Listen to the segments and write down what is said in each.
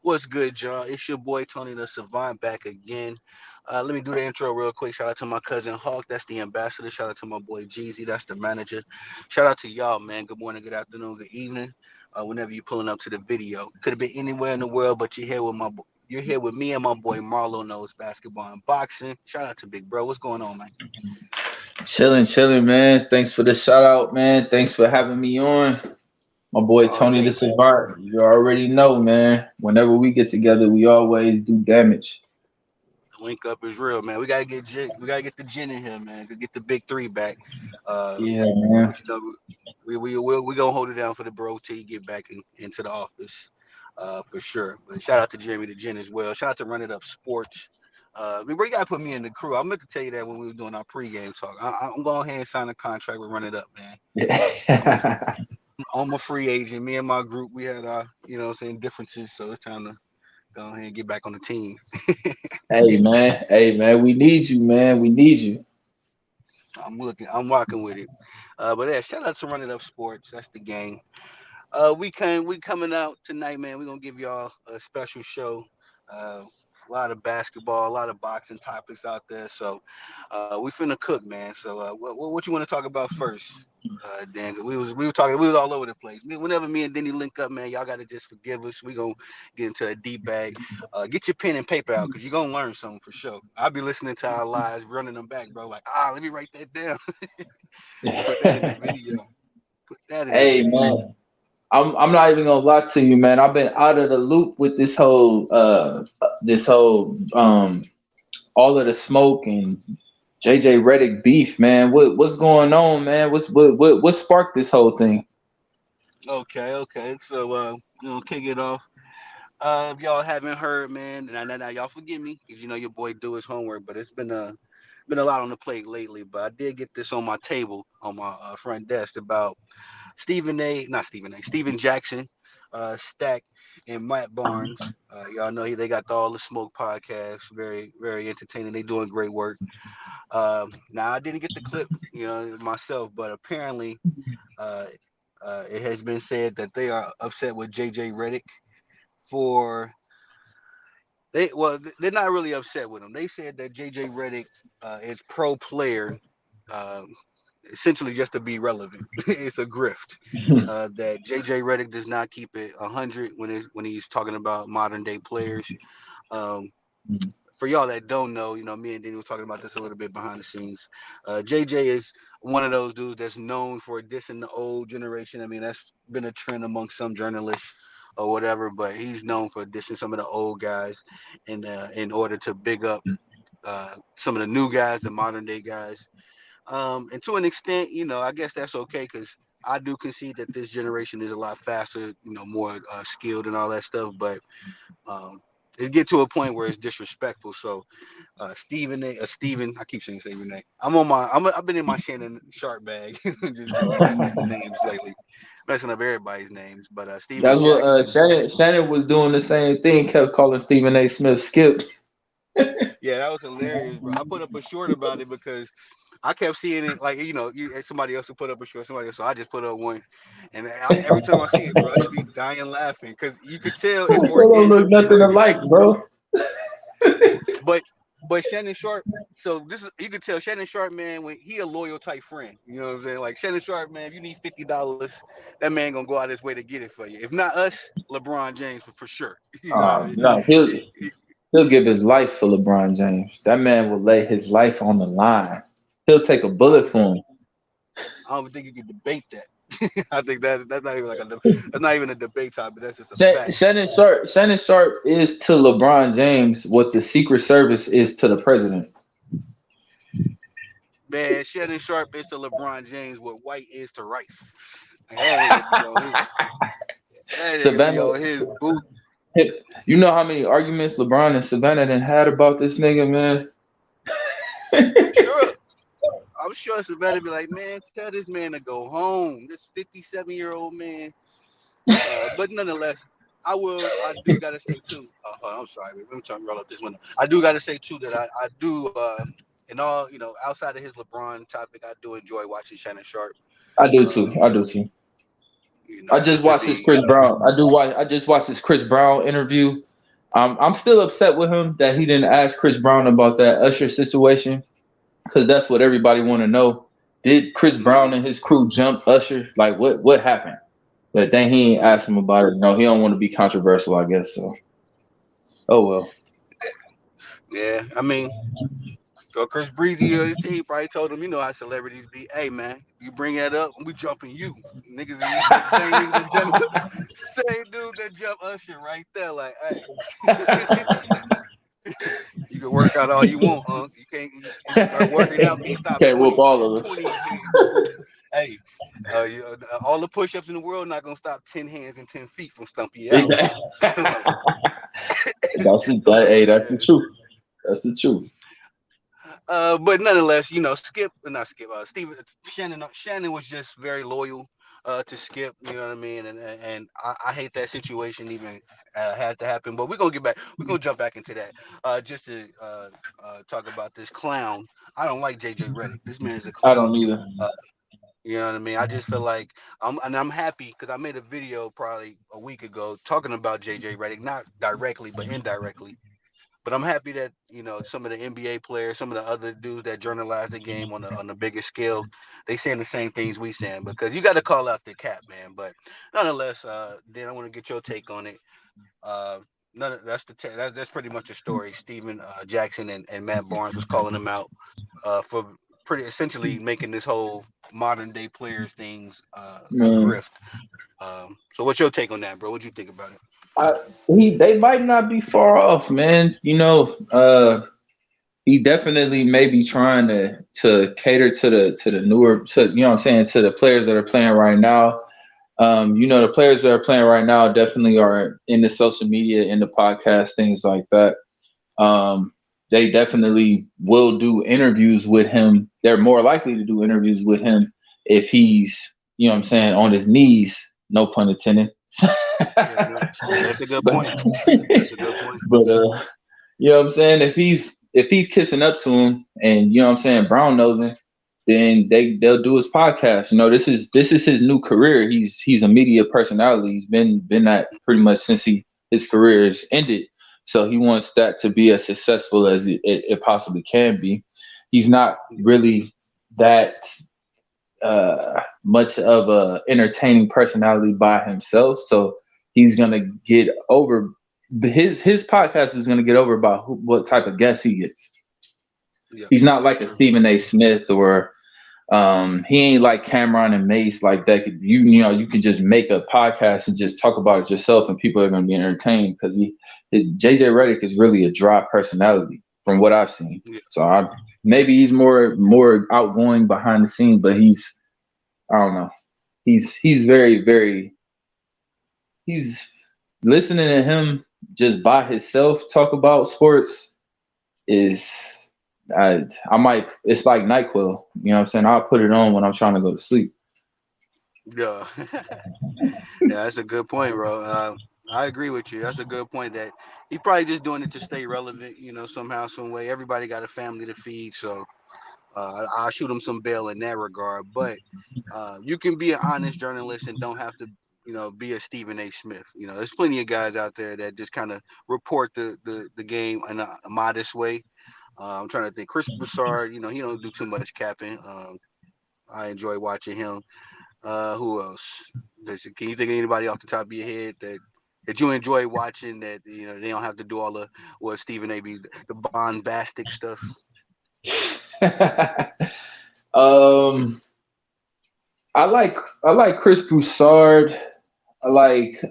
What's good, y'all? It's your boy Tony the Savant back again. Let me do the intro real quick. Shout out to my cousin Hawk, that's the ambassador. Shout out to my boy Jeezy, that's the manager. Shout out to y'all, man. Good morning, good afternoon, good evening. Whenever you're pulling up to the video, could have been anywhere in the world, but you're here with me and my boy Marlow knows basketball and boxing. Shout out to Big Bro. What's going on, man? Chilling, man. Thanks for the shout out, man. Thanks for having me on. My boy All Tony the day. Savant. You already know, man. Whenever we get together, we always do damage. The link up is real, man. We gotta get the gin in here, man. To get the big three back. Uh, Yeah, man. but you know, we gonna hold it down for the bro till you get back into the office, for sure. But shout out to Jeremy the Gin as well. Shout out to Run It Up Sports. Bro, you gotta put me in the crew. I meant to tell you that when we were doing our pregame talk. I'm going ahead and sign a contract with Run It Up, man. I'm a I'm a free agent. Me and my group, we had our, differences. So it's time to go ahead and get back on the team. Hey, man. We need you, man. We need you. I'm rocking with it. But yeah, shout out to Run It Up Sports. That's the game. We coming out tonight, man. We're gonna give y'all a special show. A lot of basketball, a lot of boxing topics out there. So we finna cook, man. So what you want to talk about first, Dan? 'Cause we was all over the place. Whenever me and Denny link up, man, y'all gotta just forgive us. We gonna get into a deep bag. Get your pen and paper out, cause you're gonna learn something for sure. I'll be listening to our lives, running them back, bro. Like, let me write that down. Put that in the video. Put that in the Hey, video. man. I'm not even gonna lie to you, man. I've been out of the loop with this whole all of the smoke and JJ Redick beef, man. What's going on, man? What sparked this whole thing? Okay. So kick it off. If y'all haven't heard, man, now y'all forgive me because you know your boy do his homework, but it's been a lot on the plate lately. But I did get this on my table on my front desk about Stephen Jackson, Stack, and Matt Barnes. Y'all know they got all the Smoke podcast, very very entertaining. They doing great work. Now I didn't get the clip, myself, but apparently uh, it has been said that they are upset with JJ Redick for they're not really upset with him. They said that JJ Redick is pro player, uh, essentially just to be relevant. It's a grift. That JJ Redick does not keep it 100 when he's talking about modern day players. Um, for y'all that don't know, me and Danny was talking about this a little bit behind the scenes. JJ is one of those dudes that's known for dissing the old generation. I mean, that's been a trend among some journalists or whatever, but he's known for dissing some of the old guys in order to big up some of the new guys, the modern day guys. And to an extent, I guess that's okay because I do concede that this generation is a lot faster, more skilled and all that stuff. But um, it get to a point where it's disrespectful. So Steven, I keep saying Steven name. I've been in my Shannon Sharp bag, just messing up the names lately, messing up everybody's names. But Steven That's what Jackson, Shannon was doing the same thing, kept calling Stephen A. Smith Skip. yeah, that was hilarious, bro. I put up a short about it because I kept seeing it like somebody else would put up a short, somebody else. So I just put up one, and every time I see it, bro, I just be dying laughing because you could tell They it's don't look organic. nothing alike, bro. But Shannon Sharp, so this is you could tell Shannon Sharp, man, when he a loyal type friend. You know what I'm saying? Like Shannon Sharp, man, if you need $50, that man gonna go out his way to get it for you. If not us, LeBron James for sure. You know what I mean? No, he'll give his life for LeBron James. That man will lay his life on the line. He'll take a I bullet don't, for him. I don't think you can debate that. I think that's not even that's not even a debate topic. That's just a fact. Shannon Sharp is to LeBron James what the Secret Service is to the president. Man, Shannon Sharp is to LeBron James what White is to Rice. Like, that nigga be on his that nigga be Savannah, on his boot. you know how many arguments LeBron and Savannah done had about this nigga, man? I'm sure I'm sure Savannah be like, man, tell this man to go home. This 57-year-old man. But nonetheless, I do gotta say too. I'm sorry, let me try to roll up this window. I do gotta say too that I do in all outside of his LeBron topic, I do enjoy watching Shannon Sharp. I do too. Um, I do too. I just just to watched this be Chris Brown. I just watched this Chris Brown interview. I'm still upset with him that he didn't ask Chris Brown about that Usher situation because that's what everybody want to know. Did Chris Brown and his crew jump Usher? Like what happened? But then he ain't asked him about it. No, he don't want to be controversial, I guess. So, oh well. Yeah, I mean, so Chris Breezy, he probably told him, you know how celebrities be. Hey man, you bring that up, we jumping you. Niggas, he said the same niggas that jump, same dude that jump Usher right there. Like, hey, you can work out all you want, you can't. Working out can't stop Can't whoop all of us. 20 Hey, all the push-ups in the world not gonna stop 10 hands and 10 feet from stumping you out. Exactly. Like, Hey, that's the yeah. truth. That's the truth. But nonetheless, Skip, not Skip, Steven, Shannon was just very loyal to Skip. You know what I mean? And I hate that situation even had to happen. But we're gonna get back. We're gonna jump back into that. Just to talk about this clown. I don't like JJ Redick. This man is a I don't clown. either. Uh, you know what I mean? I just feel like I'm happy because I made a video probably a week ago talking about JJ Redick, not directly but indirectly. But I'm happy that some of the NBA players, some of the other dudes that journalize the game on the biggest scale, they saying the same things we saying because you got to call out the cap, man. But nonetheless, then I want to get your take on it. Uh, that's pretty much a story. Steven Jackson and Matt Barnes was calling him out for pretty essentially making this whole modern day players things a Man, grift. So what's your take on that, bro? What you think about it? I, they might not be far off, man. He definitely may be trying to cater to the newer to what I'm saying, to the players that are playing right now. The players that are playing right now definitely are in the social media, in the podcast, things like that. Um, they definitely will do interviews with him. They're more likely to do interviews with him if he's, what I'm saying, on his knees. No pun intended. Yeah, that's a good but point. That's a good point. but what I'm saying? If he's kissing up to him and what I'm saying, Brown knows him, then they'll do his podcast. This is his new career. He's a media personality. He's been that pretty much since his career is ended. So he wants that to be as successful as it possibly can be. He's not really that much of a entertaining personality by himself. So he's gonna get over his podcast is gonna get over by what type of guest he gets. Yeah, He's not like a true. Stephen A. Smith or he ain't like Cameron and Mace like that. You can just make a podcast and just talk about it yourself, and people are gonna be entertained because JJ Redick is really a dry personality from what I've seen. Yeah, So maybe he's more outgoing behind the scenes, but I don't know. He's very very he's listening to him just by himself talk about sports is I might it's like NyQuil. You know what I'm saying? I'll put it on when I'm trying to go to sleep. yeah, yeah. That's a good point, bro. I agree with you. That's a good point. That he probably just doing it to stay relevant. Somehow, some way. Everybody got a family to feed, so I'll shoot him some bail in that regard. But you can be an honest journalist and don't have to, be a Stephen A. Smith. There's plenty of guys out there that just kind of report the game in a modest way. I'm trying to think. Chris Broussard, he don't do too much capping. I enjoy watching him. Who else? Can you think of anybody off the top of your head that you enjoy watching that they don't have to do all the what Stephen A. B. the bombastic stuff? um, I like Chris Broussard. I like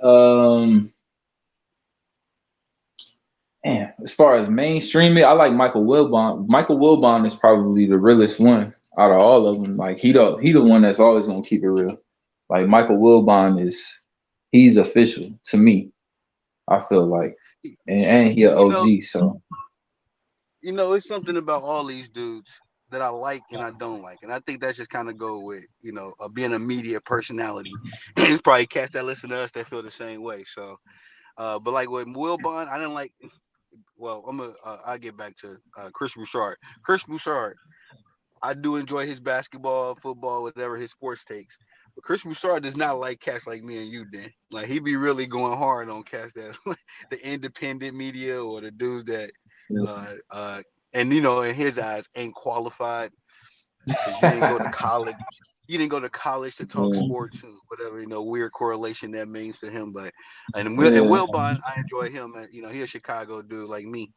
man, as far as mainstreaming, I like Michael Wilbon. Michael Wilbon is probably the realest one out of all of them. Like he the one that's always gonna keep it real. Like Michael Wilbon he's official to me. I feel like, and he a You know, OG. So it's something about all these dudes that I like and I don't like, and I think that's just kind of go with being a media personality. It's probably cats that listen to us that feel the same way. So, but like with Wilbon, I didn't like. Well, I'll get back to Chris Broussard. Chris Broussard, I do enjoy his basketball, football, whatever his sports takes. Chris Broussard does not like cats like me and you, Dan. Like he be really going hard on cats that the independent media or the dudes that uh uh and in his eyes ain't qualified because you didn't go to college. You didn't go to college to talk Yeah. sports or whatever, weird correlation that means to him. But and Yeah. Wilbon, I enjoy him. He a Chicago dude like me.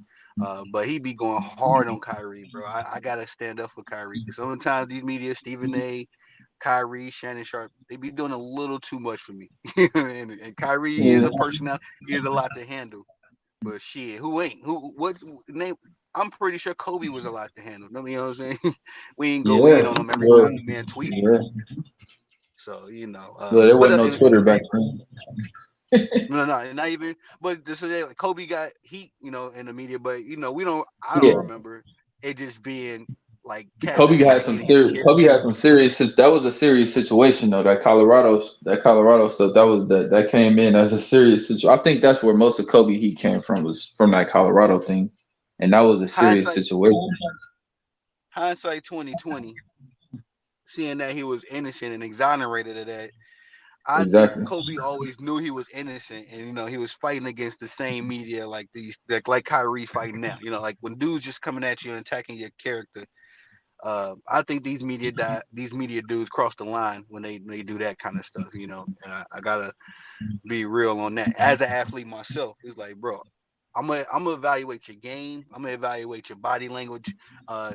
But he be going hard on Kyrie, bro. I gotta stand up for Kyrie because sometimes these media, Stephen A, Kyrie, Shannon Sharp, they be doing a little too much for me. and Kyrie, he is Yeah. a personality. He is a lot to handle. But shit, who ain't? What name? I'm pretty sure Kobe was a lot to handle. You know what I'm saying? We ain't go Yeah. in on him every Well, time the man tweet. yeah. So Well, there but wasn't no and Twitter back same. then. No, not even. But to say like Kobe got heat, in the media, but we don't. I don't Yeah. remember it just being like cats Kobe just had trying to some get in his serious. character. Kobe had some serious. That was a serious situation though. That Colorado stuff. That came in as a serious situation. I think that's where most of Kobe heat came from, was from that Colorado thing, and that was a serious Hindsight, situation. hindsight 2020. Seeing that he was innocent and exonerated of that, I think Exactly. Kobe always knew he was innocent, and he was fighting against the same media like these, like Kyrie fighting now. Like when dudes just coming at you and attacking your character. I think these media dudes cross the line when they do that kind of stuff. And I gotta be real on that. As an athlete myself, it's like, bro, I'm gonna evaluate your game. I'm gonna evaluate your body language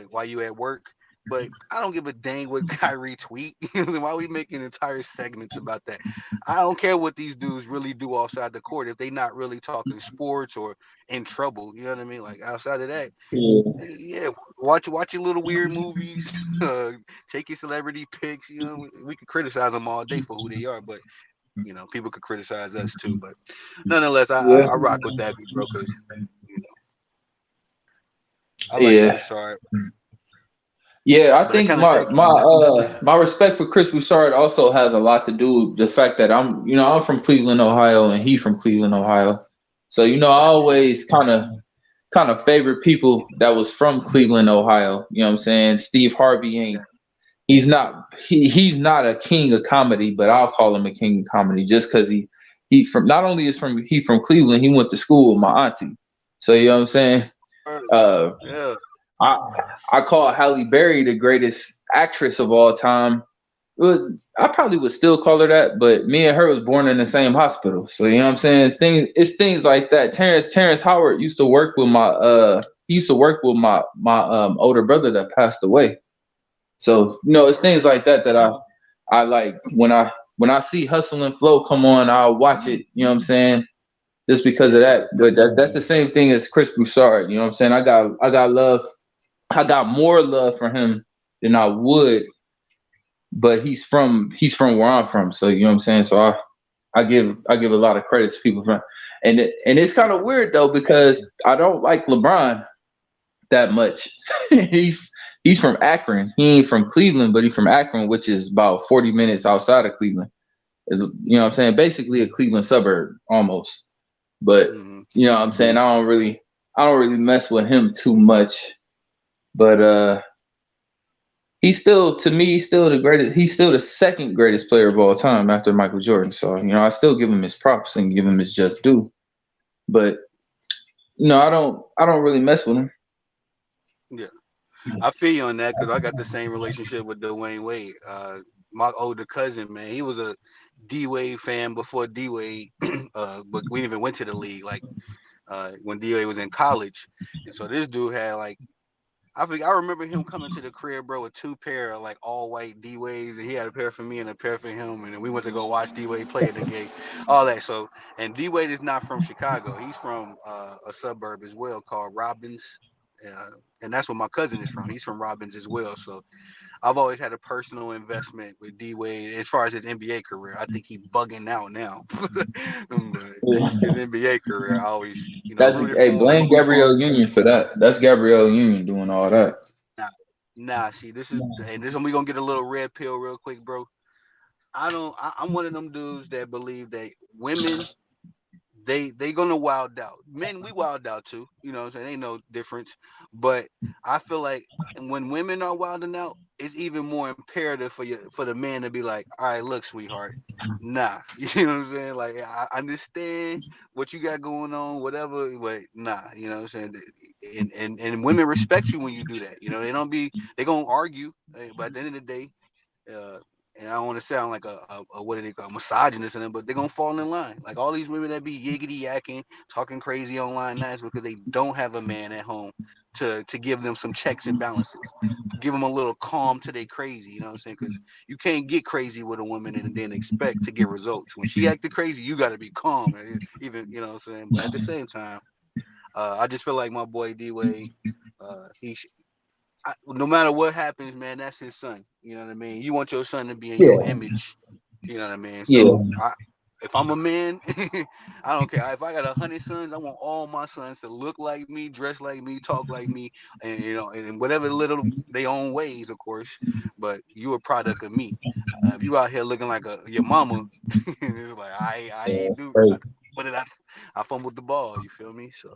while you at work. But I don't give a dang what Kyrie tweet. Why are we making entire segments about that? I don't care what these dudes really do outside the court if they not really talking sports or in trouble. You know what I mean? Like outside of that, Yeah. yeah, watch your little weird movies. Take your celebrity pics. We could criticize them all day for who they are, but people could criticize us too. But nonetheless, I Yeah. rock with that, bro, because you know I like Yeah. Broussard, Yeah, I but it think kind of say, my respect for Chris Broussard also has a lot to do with the fact that I'm from Cleveland, Ohio, and he from Cleveland, Ohio. So I facts. always kind of favorite people that was from Cleveland, Ohio. You know what I'm saying? Steve Harvey ain't he's not a king of comedy, but I'll call him a king of comedy just because he from not only is from he from Cleveland, he went to school with my auntie. So you know what I'm saying? Uh, Yeah, I I call Halle Berry the greatest actress of all time. Well, I probably would still call her that, but me and her was born in the same hospital. So you know what I'm saying? It's things like that. Terrence Howard used to work with my older brother that passed away. So it's things like that that I like when I see Hustle and Flow come on, I'll watch it. You know what I'm saying? Just because of yeah, that. But that's the same thing as Chris Broussard. You know what I'm saying? I got love. I got more love for him than I would, but he's from where I'm from. So you know what I'm saying? So I give a lot of credit to people from, and it's kind of weird though because I don't like LeBron that much. He's from Akron. He ain't from Cleveland, but he's from Akron, which is about 40 minutes outside of Cleveland. Is what I'm saying? Basically a Cleveland suburb almost. But hmm what I'm saying, I don't really mess with him too much. But he's still, to me, he's still the greatest. He's still the second greatest player of all time after Michael Jordan. So I still give him his props and give him his just due. But I don't really mess with him. yeah. I feel you on that because I got the same relationship with Dwayne Wade. My older cousin, man, he was a D Wade fan before D Wade, but we even went to the league like when D Wade was in college, and so this dude had like I remember him coming to the crib, bro, with two pair of like all white D Waves, and he had a pair for me and a pair for him, and then we went to go watch D Wade play in the game, all that. So, and D Wade is not from Chicago; he's from a suburb as well called Robbins, and that's where my cousin is from. He's from Robbins as well. So, I've always had a personal investment with D Wade as far as his NBA career. I think he's bugging out now, but Yeah. his NBA career, I always That's rooted hey, for him, blame Gabrielle Union for that. That's Gabrielle Union doing all that. Nah, nah. See, this is we gonna get a little red pill real quick, bro. I don't. I'm one of them dudes that believe that women they gonna wild out. Men we wild out too. You know what I'm saying? Ain't no difference. But I feel like when women are wilding out. it's even more imperative for the man to be like, all right, look, sweetheart, nah, you know what I'm saying? Like, I understand what you got going on, whatever, but nah, you know what I'm saying? And women respect you when you do that. You know, they gonna argue, but at the end of the day, uh, and I don't want to sound like a what do they call misogynist in them, but they're gonna fall in line. Like all these women that be yiggity yakking, talking crazy online, that's because they don't have a man at home to give them some checks and balances, give them a little calm to they crazy. You know what I'm saying? Because you can't get crazy with a woman and then expect to get results. When she acted crazy, you got to be calm. Even you know what I'm saying. But at the same time, I just feel like my boy D Wade, he no matter what happens, man, that's his son. You know what I mean? You want your son to be in your Yeah, image. You know what I mean? So yeah, if I'm a man, I don't care. If I got 100 sons, I want all my sons to look like me, dress like me, talk like me, and and whatever little they own ways, of course. But you a product of me. If you out here looking like your mama, it's like I yeah. ain't do. Crazy. What did I fumbled the ball? You feel me? So,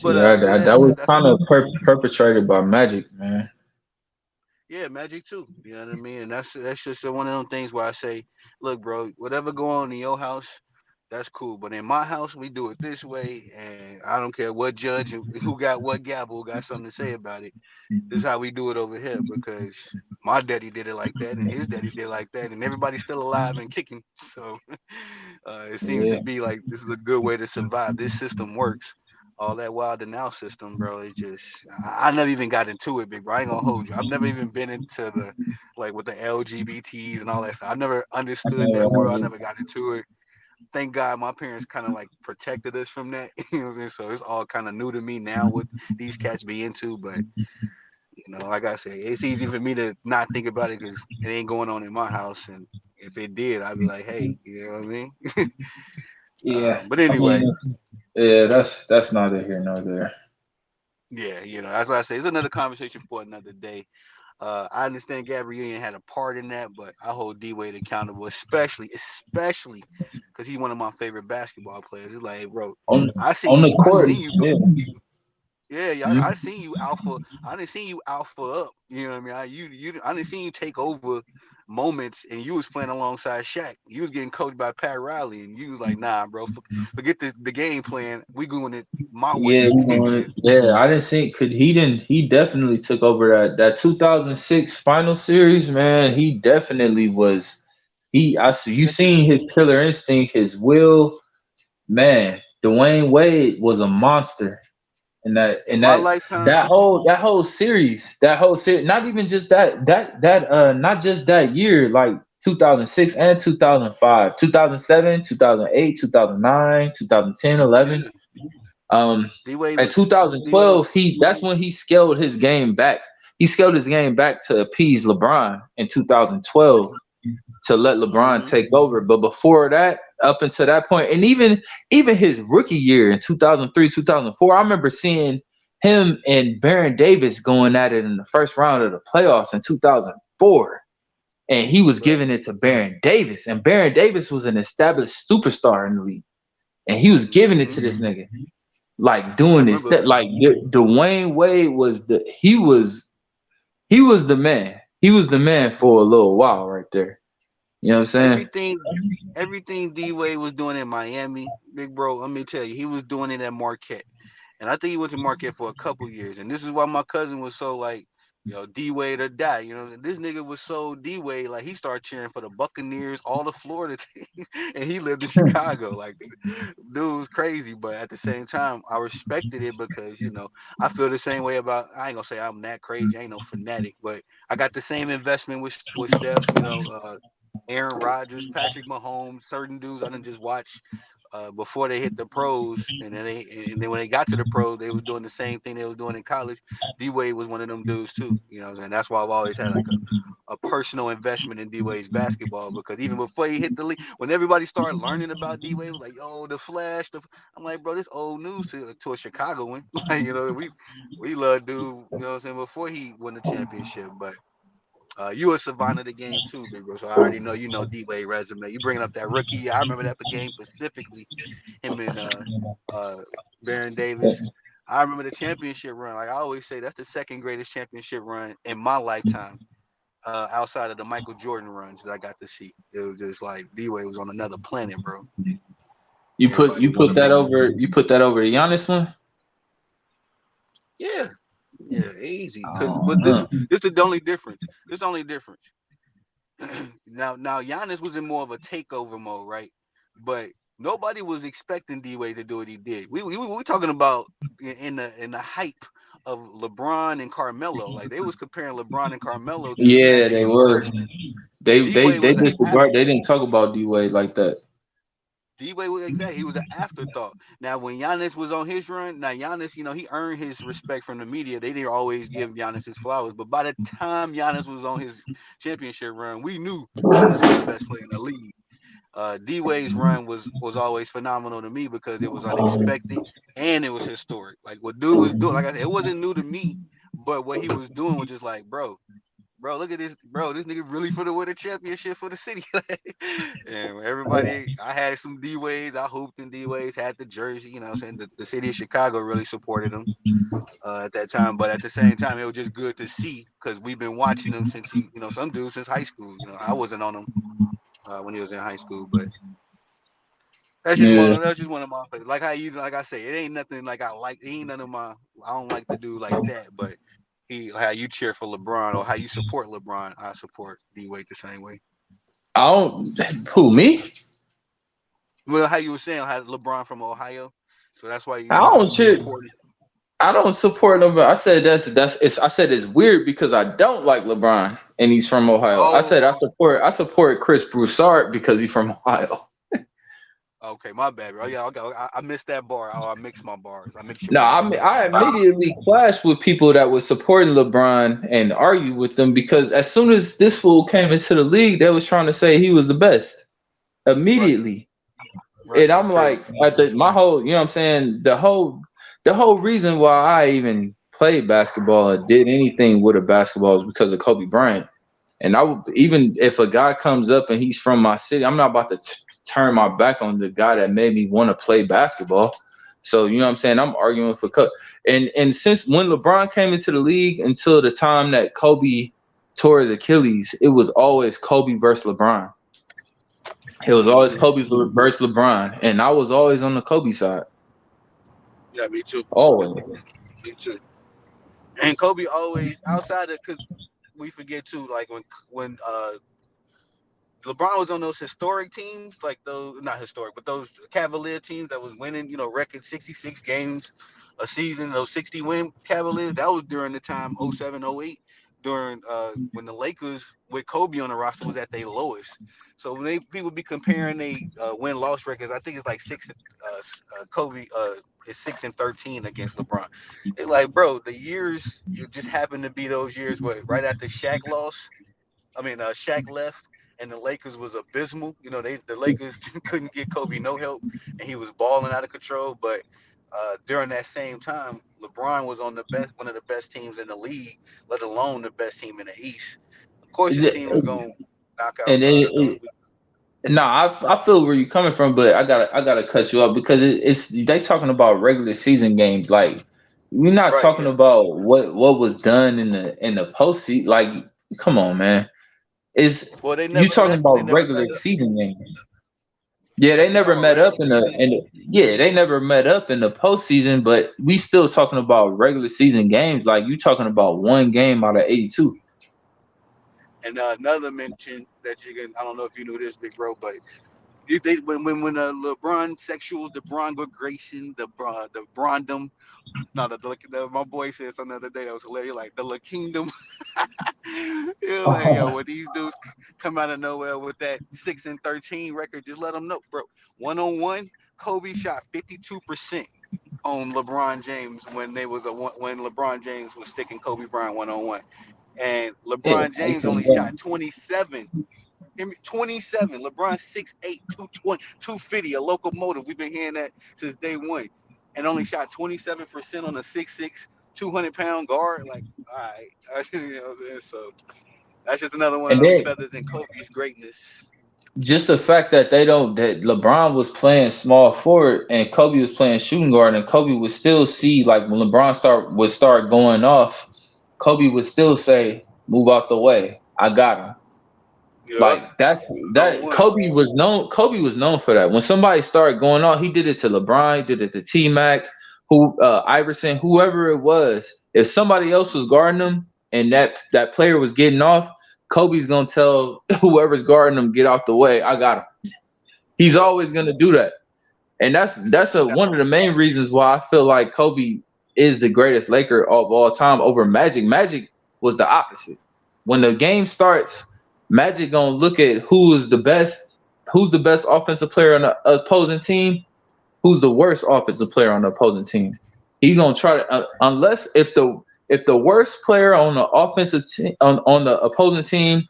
but Yeah, yeah, that was that's kind of another. perpetrated by Magic, man. Yeah, Magic too. You know what I mean? And that's just one of them things where I say, look, bro, whatever go on in your house, that's cool. But in my house, we do it this way, and I don't care what judge and who got what gavel got something to say about it. This is how we do it over here because my daddy did it like that, and his daddy did it like that, and everybody's still alive and kicking. So it seems to Yeah, be like this is a good way to survive. This system works. All that wild and now system, bro. It's just I never even got into it, big bro. I ain't gonna hold you. I've never even been into the like with the LGBTs and all that stuff. I never I understood never that world. I had never got into it. Thank God my parents kind of like protected us from that. You know what I'm saying? So it's all kind of new to me now what these cats be into. But like I say, it's easy for me to not think about it because it ain't going on in my house. And if it did, I'd be like, hey, you know what I mean? Yeah, But I mean, anyway, yeah, that's neither here nor there. yeah, that's what I say. It's another conversation for another day. I understand Gabrielle had a part in that, but I hold D Wade accountable, especially because he's one of my favorite basketball players. He's like, hey, bro, On on the I court, seen you go. yeah. Yeah, Mhm. I seen you alpha. I didn't see you alpha up. You know what I mean? I didn't see you take over moments, and you was playing alongside Shaq. You was getting coached by Pat Riley, and you was like, nah, bro, forget the game plan. We doing it my Yeah, way. yeah. I didn't see could he didn't he definitely took over that 2006 final series, man. He definitely was. I see you Specific seen his killer instinct, his will, man. Dwayne Wade was a monster. And that in and my that lifetime. that whole series, not even just that not just that year, like 2006 and 2005, 2007, 2008, 2009, 2010, 11. Yeah, um D Wade in was D Wade. 2012, that's when he scaled his game back. He scaled his game back to appease LeBron in 2012, to let LeBron Mm-hmm. take over. But before that, up until that point, and even his rookie year in 2003, 2004, I remember seeing him and Baron Davis going at it in the first round of the playoffs in 2004. And he was Right. giving it to Baron Davis. And Baron Davis was an established superstar in the league. And he was giving it Mm-hmm. to this nigga. Like I doing this, remember. that like Dwayne Wade was he was the man. He was the man for a little while right there. You know what I'm saying? Everything everything D Wade was doing in Miami, big bro, let me tell you, he was doing it at Marquette. And I think he went to Marquette for a couple years. And this is why my cousin was so like, D Wade or die. This nigga was so D Wade, like he started cheering for the Buccaneers, all the Florida teams, and he lived in Chicago. Like, dude was crazy. But at the same time, I respected it because, I feel the same way about, I ain't gonna say I'm that crazy, I ain't no fanatic, but I got the same investment with Steph, Aaron Rodgers, Patrick Mahomes, certain dudes I didn't just watch before they hit the pros, and then when they got to the pros, they was doing the same thing they was doing in college. D Wade was one of them dudes too, and that's why I've always had like a personal investment in D Wade's basketball because even before he hit the league, when everybody started learning about D Wade, was like, "Yo, the Flash," I'm like, "Bro, this old news to a Chicagoan." Like, we love dude, what I'm saying, before he won the championship, but. You a savant of the game too, big bro. So I already know D Wade resume. You bringing up that rookie year. I remember that game specifically. Him and uh, Baron Davis. I remember the championship run. Like I always say, that's the second greatest championship run in my lifetime. Outside of the Michael Jordan runs that I got to see, it was just like D-Wade was on another planet, bro. You put Everybody you want put to that be. over you put that over the Giannis one? Yeah, yeah, easy. Cause but Uh-huh. this is the only difference. This is the only difference. Now Giannis was in more of a takeover mode, right? But nobody was expecting D Wade to do what he did. We talking about in the hype of LeBron and Carmelo. Like they was comparing LeBron and Carmelo to Yeah, Magic they and was. Bird. They D they Wade they was a disregard. They didn't talk about D Wade like that. D Wade was exactly. He was an afterthought. Now, when Giannis was on his run, now Giannis, he earned his respect from the media. They didn't always give Giannis his flowers, but by the time Giannis was on his championship run, we knew Giannis was the best player in the league. D Wade's run was always phenomenal to me because it was unexpected and it was historic. Like what dude was doing, like I said, it wasn't new to me, but what he was doing was just like, bro, look at this, bro. This nigga really for the win a championship for the city. And everybody, I had some D Ways. I hooped in D Ways, had the jersey. You know, what I'm saying the city of Chicago really supported him at that time. But at the same time, it was just good to see because we've been watching him since some dudes since high school. I wasn't on him when he was in high school, but Yeah. that's just one of my favorites. Like how like I say, it ain't nothing like I like. It ain't none of my. I don't like to do like that, but how you cheer for LeBron or how you support LeBron, I support D Wade the same way. I don't. Who, me? Well, how you were saying, how LeBron from Ohio, so that's why I don't the cheer. important. I don't support him. I said that's it's. I said it's weird because I don't like LeBron and he's from Ohio. I said Oh, I support Chris Broussard because he's from Ohio. okay, my bad, bro. Yeah, okay, I missed that bar. Oh, I mixed my bars. I mixed your No, I bars, mean but I uh, immediately clashed with people that was supporting LeBron and argue with them because as soon as this fool came into the league, they was trying to say he was the best right, immediately. right, And that's I'm crazy. like, my whole, you know what I'm saying? The whole reason why I even played basketball or did anything with a basketball is because of Kobe Bryant. And even if a guy comes up and he's from my city, I'm not about to turn my back on the guy that made me want to play basketball. So you know what I'm saying? I'm arguing for Kobe. And since when LeBron came into the league until the time that Kobe tore his Achilles, it was always Kobe versus LeBron. It was always Hmm. Kobe versus LeBron, and I was always on the Kobe side. Yeah, me too. Always. Me too. And Kobe always outside of because we forget too, like when LeBron was on those historic teams, like those not historic, but those Cavalier teams that was winning, record 66 games a season, those 60 win Cavaliers. That was during the time 07, 08, during when the Lakers with Kobe on the roster was at their lowest. So when people be comparing they win loss records, I think it's like Kobe is 6-13 against LeBron. It's like, bro, the years it just happened to be those years where right after Shaq lost. Shaq left, and the Lakers was abysmal. The Lakers couldn't get Kobe no help, and he was balling out of control. But during that same time, LeBron was on one of the best teams in the league, let alone the best team in the East. Of course, his team was going to knock out And those. no, I feel where you're coming from, but I gotta cut you up because it's they talking about regular season games. Like we're not Right? talking Yeah. about what was done in the postseason. Like, come on, man. Is Well, they you never talking met. They about never regular met up. season games? Yeah, Yeah, they we never talking about met up regular in the season. in the yeah, they never met up in the postseason, but we still talking about regular season games. Like you talking about one game out of 82. And another mention that you can, I don't know if you knew this, big bro, but when LeBron sexuals, the Bron Grayson, the Brondom. No, my boy said something the other day that was hilarious. Like the La Kingdom. Like, yo, when these dudes come out of nowhere with that 6-13 record, just let them know, bro. 1-on-1, Kobe shot 52% on LeBron James when LeBron James was sticking Kobe Bryant 1-on-1, and Yeah, LeBron James only shot 27. 27. LeBron 6'8", 220, 250, a locomotive. We've been hearing that since day one. And only shot 27% on a 6'6", 200-pound guard. Like, all right. So that's just another one of and them then feathers in Kobe's greatness. just the fact that they don't that LeBron was playing small forward and Kobe was playing shooting guard, and Kobe would still see, like, when LeBron start going off, Kobe would still say, "Move out the way, I got him." Yep. Like, that's No that one. Kobe was known for that. When somebody started going off, he did it to LeBron, he did it to T Mac, who Iverson, whoever it was. If somebody else was guarding him and that player was getting off, Kobe's gonna tell whoever's guarding him, get out the way, I got him. He's Yep. always gonna do that. And that's one of the main reasons why I feel like Kobe is the greatest Laker of all time over Magic. Magic was the opposite. When the game starts, Magic gonna look at who's the best offensive player on the opposing team, who's the worst offensive player on the opposing team. He's gonna try to, unless if the worst player on the offensive team on the opposing team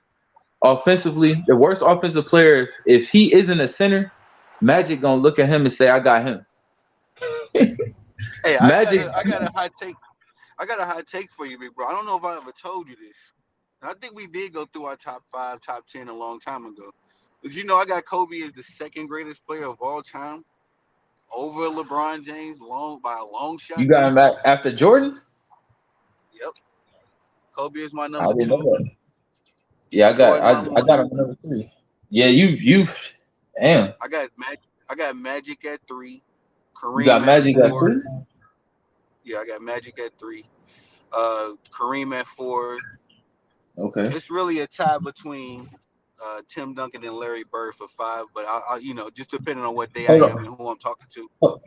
offensively, the worst offensive player, if he isn't a center, Magic gonna look at him and say, "I got him." Hey, Magic, I got a hot take. I got a hot take for you, big bro. I don't know if I ever told you this. And I think we did go through our top 5, top 10 a long time ago. But you know, I got Kobe as the second greatest player of all time over LeBron James, long by a long shot. you got him after Jordan? Yep, Kobe is my I number didn't know two. that. Yeah, Jordan my I got one. him at number 3. Yeah, you damn. I got Magic at three. You got Kareem at Magic at four. 3? Yeah, I got Magic at three. Kareem at four. Okay. It's really a tie between Tim Duncan and Larry Bird for five. But just depending on what day I Hold am on. and who I'm talking to. Ho-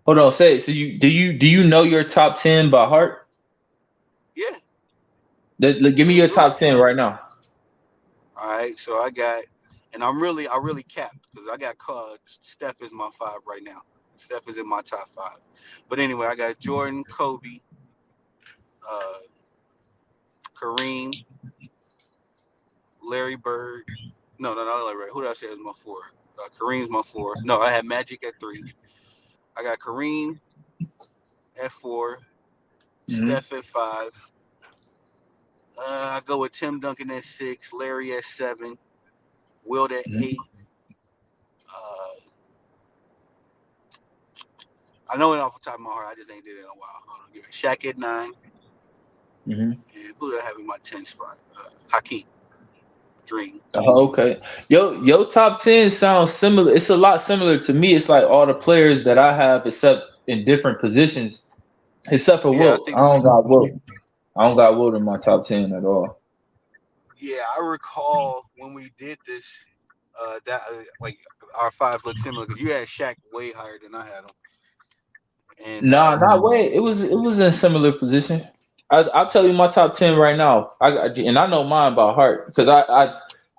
Hold on. Say it. So do you know your top 10 by heart? Yeah, Give me let's your do it. top 10 right now. All right, so I got, and I really capped because I got Steph is my five right now. Steph is in my top five. But anyway, I got Jordan, Kobe, uh, Kareem, Larry Bird. No, no, not Larry Bird. Who did I say was my four? Kareem's my four. No, I had Magic at three. I got Kareem at four, Hmm. Steph at five. I go with Tim Duncan at six, Larry at seven, Wilt at eight. Uh, I know it off the top of my heart. I just ain't did it in a while. Hold on, give it. Shaq at nine. Hmm. And who did I have in my 10th spot? Hakeem, Dream. Oh, okay. Your top 10 sounds similar. It's a lot similar to me. It's like all the players that I have, except in different positions, except for Yeah, I Wilt. think I we. don't got Wilt. I don't got Wilt in my top 10 at all. Yeah, I recall when we did this. That like our fives look similar because you had Shaq way higher than I had him, and Nah, not way. It was in a similar position. I'll tell you my top 10 right now. And I know mine by heart because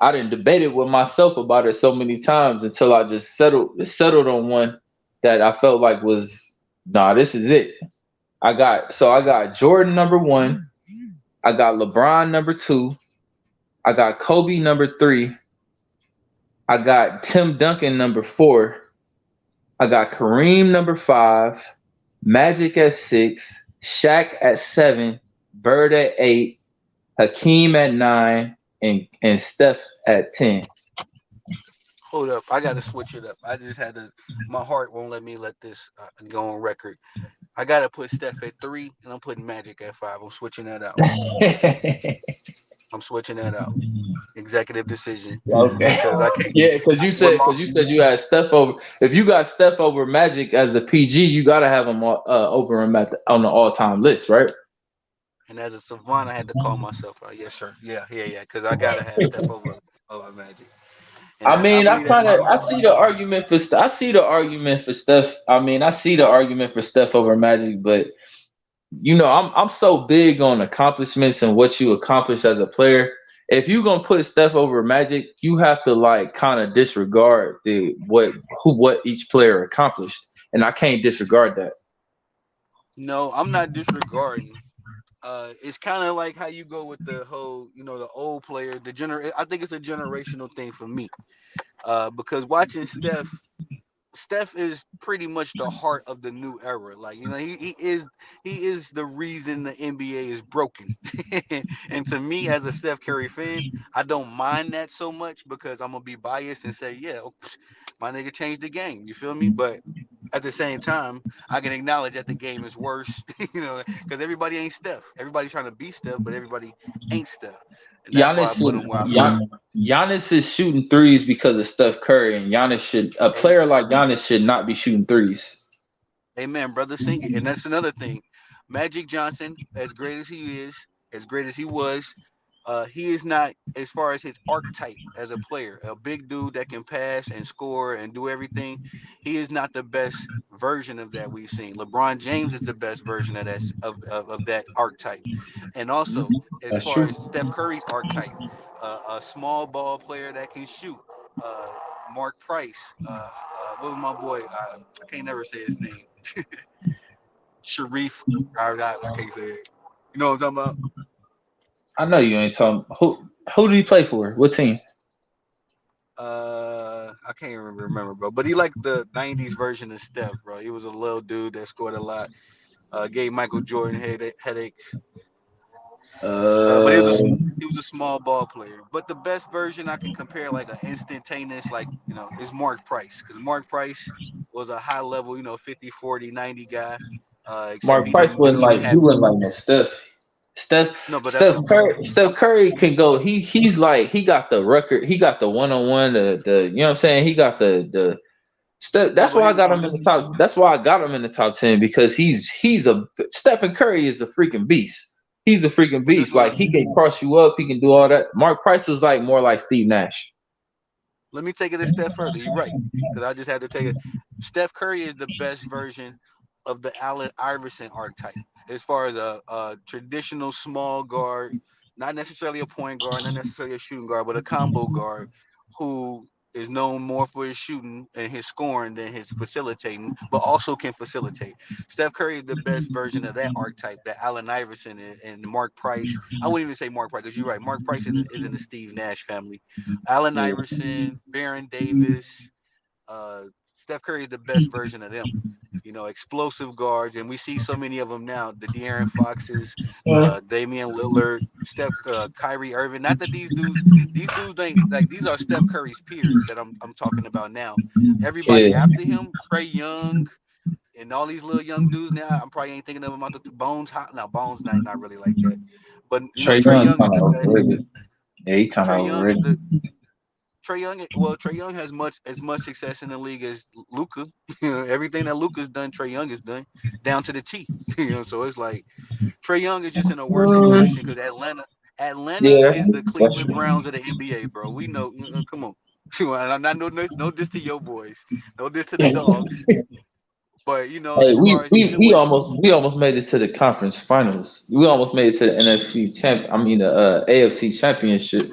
I didn't debate it with myself about it so many times until I just settled on one that I felt like was, nah, this is it. I got Jordan number 1. I got LeBron number 2. I got Kobe number 3. I got Tim Duncan number 4. I got Kareem number 5, Magic at 6, Shaq at 7, Bird at 8, Hakeem at 9, and Steph at 10. hold up, I gotta switch it up. I just had to. My heart won't let me let this go on record. I gotta put Steph at three, and I'm putting Magic at five. I'm switching that out. I'm switching that out. Executive decision Okay. because I can't. Yeah, because you With said my because you said you had Steph over. If you got Steph over Magic as the PG, you gotta have him over him on the all time list, right? and as a savant, I had to call myself out. Yes, sir. Yeah, yeah, yeah. Because I gotta have Steph over Magic, and I I mean, believe that's my. I see the argument for I see the argument for Steph. I mean, I see the argument for Steph over Magic, but I'm so big on accomplishments and what you accomplish as a player. If you're gonna put Steph over Magic, you have to, like, kind of disregard the what each player accomplished, and I can't disregard that. No, I'm not disregarding. It's kind of like how you go with the whole, the old player, I think it's a generational thing for me. Because watching Steph, Steph is pretty much the heart of the new era. Like, he is the reason the NBA is broken. And to me, as a Steph Curry fan, I don't mind that so much because I'm gonna be biased and say, yeah, my nigga changed the game. You feel me? But at the same time, I can acknowledge that the game is worse, because everybody ain't Steph. Everybody trying to be Steph, but everybody ain't Steph, and that's why I Giannis put should him where I put him. Giannis is shooting threes because of Steph Curry, and Giannis should a Hey, player like Giannis should not be shooting threes. amen, brother, sing it. And that's another thing. Magic Johnson, as great as he is, as great as he was, he is not, as far as his archetype as a player, a big dude that can pass and score and do everything. He is not the best version of that we've seen. LeBron James is the best version of that archetype. And also, as That's far true. as Steph Curry's archetype, a small ball player that can shoot. Uh, Mark Price. What was my boy? I can't never say his name. Sharif. I can't say it. You know what I'm talking about? I know you ain't talking. Who did he play for? What team? I can't even remember, bro. But he like the '90s version of Steph, bro. He was a little dude that scored a lot. Gave Michael Jordan headaches. But Uh, he was a small ball player. But the best version I can compare, like an instantaneous, like, is Mark Price, because Mark Price was a high level, 50, 40, 90 guy. Except Mark Price he didn't he have wasn't like no Steph. no. But that's Steph Curry can go. He's like he got the record. He got the one on one. The you know what I'm saying. He got the Steph. no. That's But why I here got I'm him in just the top. That's why I got him in the top 10 because he's a Stephen Curry is a freaking beast. He's a freaking but this is beast. what Like he can cross you up. He can do all that. Mark Price was like more like Steve Nash. let me take it a step further. You're right, because I just had to take it. Steph Curry is the best version of the Allen Iverson archetype, as far as a traditional small guard, not necessarily a point guard, not necessarily a shooting guard, but a combo guard who is known more for his shooting and his scoring than his facilitating, but also can facilitate. Steph Curry is the best version of that archetype that Allen Iverson and Mark Price. I wouldn't even say Mark Price because you're right. Mark Price is in the Steve Nash family. Allen Yeah. Iverson, Baron Davis, uh, Steph Curry is the best version of them. Explosive guards, and we see so many of them now. The De'Aaron Foxes, Damian Lillard, Kyrie Irving. Not that these dudes ain't like these are Steph Curry's peers that I'm talking about now. Yeah. Everybody after him, Trey Young, and all these little young dudes now. I'm probably ain't thinking of them out the Bones. Now Bones not really like that, but Trey Trey Young Young is kind the of best. overrated. Yeah, he kind of Trey Young is overrated. the Trey Young has much success in the league as Luca. Everything that Luca's done, Trey Young has done down to the T. So it's like Trey Young is just in a worse situation because Atlanta Yeah, is the that's Cleveland true. Browns of the NBA, bro. We know. Come on. And I'm not no diss to your boys, no diss to the dogs, but Hey, as far as even with we almost made it to the conference finals. We almost made it to the NFC champ. I mean the AFC championship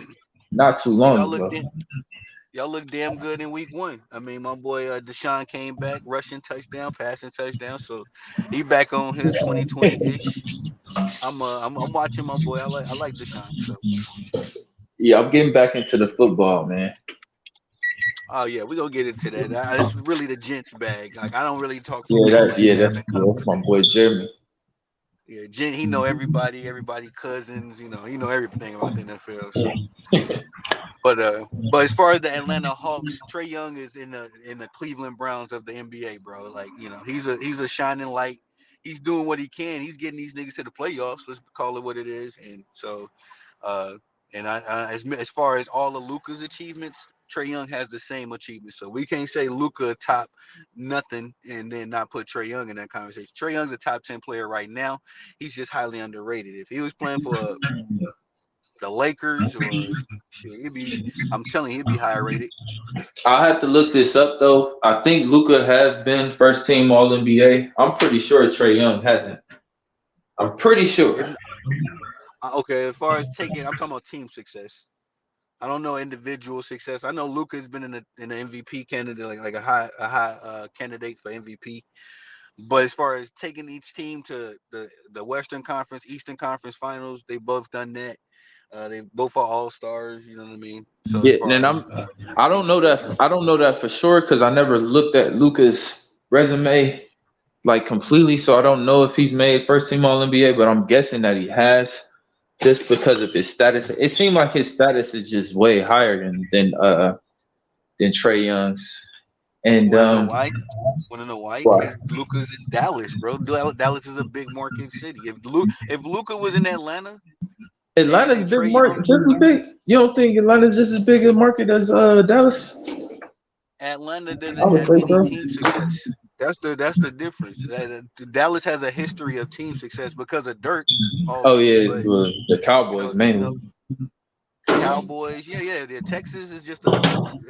not too and long ago. y'all look damn good in week one. I mean, my boy Deshaun came back, rushing touchdown, passing touchdown, so he back on his 2020 ish. I'm watching my boy. I like Deshaun. So Yeah, I'm getting back into the football, man. oh yeah, we gonna get into that. It's really the gents bag. Like I don't really talk football like that. I've been That's my boy Jeremy. yeah, gent. He know everybody cousins. He know everything about the NFL. So but as far as the Atlanta Hawks, Trey Young is in the Cleveland Browns of the NBA, bro. Like he's a shining light. He's doing what he can. He's getting these niggas to the playoffs. Let's call it what it is. And so, uh, and as far as all of Luca's achievements, Trey Young has the same achievements. So we can't say Luca top nothing and then not put Trey Young in that conversation. Trey Young's a top 10 player right now. He's just highly underrated. If he was playing for the Lakers or shit, I'm telling you, he'd be higher rated. I have to look this up though. I think Luca has been first team All NBA. I'm pretty sure Trey Young hasn't. I'm pretty sure. If okay, as far as I'm talking about team success. I don't know individual success. I know Luca's been in the MVP candidate, like a high candidate for MVP. But as far as taking each team to the Western Conference, Eastern Conference Finals, they both done that. They both are all stars. You know what I mean. So as Yeah, far and as I team don't know success, that I don't know that for sure because I never looked at Luca's resume like completely, so I don't know if he's made first team All NBA, but I'm guessing that he has just because of his status. It seemed like his status is just way higher than Trey Young's. And want to know why? Want to know why? why? Because Luca's in Dallas, bro. Dallas is a big market city. If Luca was in Atlanta Atlanta's a and big Trey market, Young, just as big. You don't think Atlanta's just as big a market as Dallas? Atlanta I doesn't would have say any so. team success. That's the difference. Dallas has a history of team success because of Dirk, Oh albeit, yeah, but well, the Cowboys you mainly. know, Cowboys, yeah. Texas is just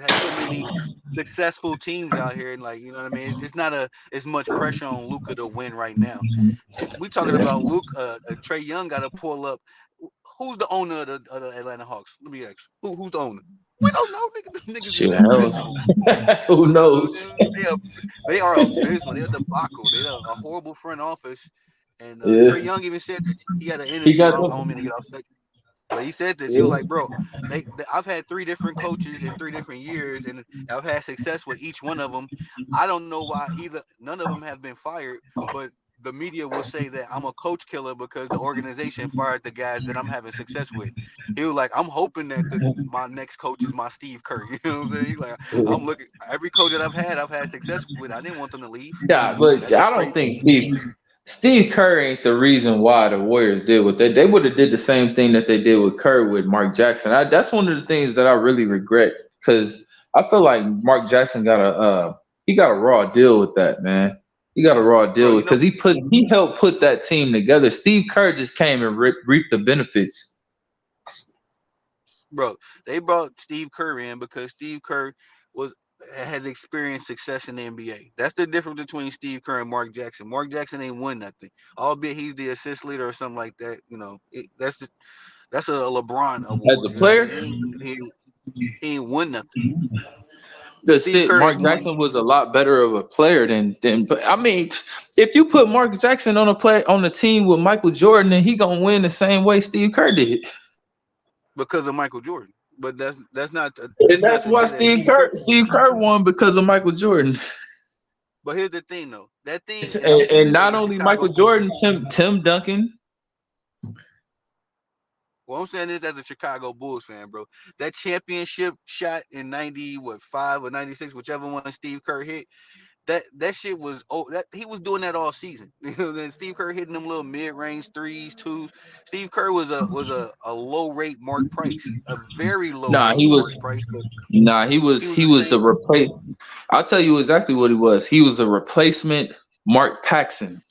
has so many successful teams out here, and like you know what I mean. It's not as much pressure on Luca to win right now. We talking Yeah. about Luke. Trey Young got to pull up. Who's the owner of the Atlanta Hawks? Let me ask you. Who's the owner? We don't know. The niggas is Shit, hell, abysmal. who knows? They are abysmal. They're a debacle. They're a horrible front office. And Trey Yeah, Young even said this. He had an he interview. got I don't mean to them. get off second, but he said this. He was Yeah. like, "Bro, I've had three different coaches in 3 different years, and I've had success with each one of them. I don't know why either. None of them have been fired, but the media will say that I'm a coach killer because the organization fired the guys that I'm having success with." He was like, "I'm hoping that my next coach is my Steve Kerr." You know what I'm saying? He's like, "I'm looking every coach that I've had success with. I didn't want them to leave, Yeah, and but that's just I don't crazy." think Steve Kerr ain't the reason why the Warriors did what they would have did the same thing that they did with Kerr with Mark Jackson. That's one of the things that I really regret because I feel like Mark Jackson got he got a raw deal with that, man. He got a raw Bro, deal because he helped put that team together. Steve Kerr just came and reaped the benefits. bro, they brought Steve Kerr in because Steve Kerr was has experienced success in the NBA. That's the difference between Steve Kerr and Mark Jackson. Mark Jackson ain't won nothing, albeit he's the assist leader or something like that. You know, that's a LeBron As award. a You know what I mean? player, He ain't won nothing. Steve the Kerr has Mark won. Jackson was a lot better of a player than. But I mean, if you put Mark Jackson on a play on the team with Michael Jordan, then he gonna win the same way Steve Kerr did. Because of Michael Jordan. But And that's not that's to why say that Steve Kerr. Steve Kerr won because of Michael Jordan. But here's the thing, though. That thing, and I'm saying And this as not a only Chicago Michael Bull. Jordan, Tim Duncan. Well, I'm saying this as a Chicago Bulls fan, bro. That championship shot in '95 or '96, whichever one Steve Kerr hit, that shit was that he was doing that all season. You know, then Steve Kerr hitting them little mid range threes, twos. Steve Kerr was a low rate Mark Price, a very low Nah, rate he Mark was Price, but he was he the was a same. replace. I'll tell you exactly what he was. He was a replacement Mark Paxson.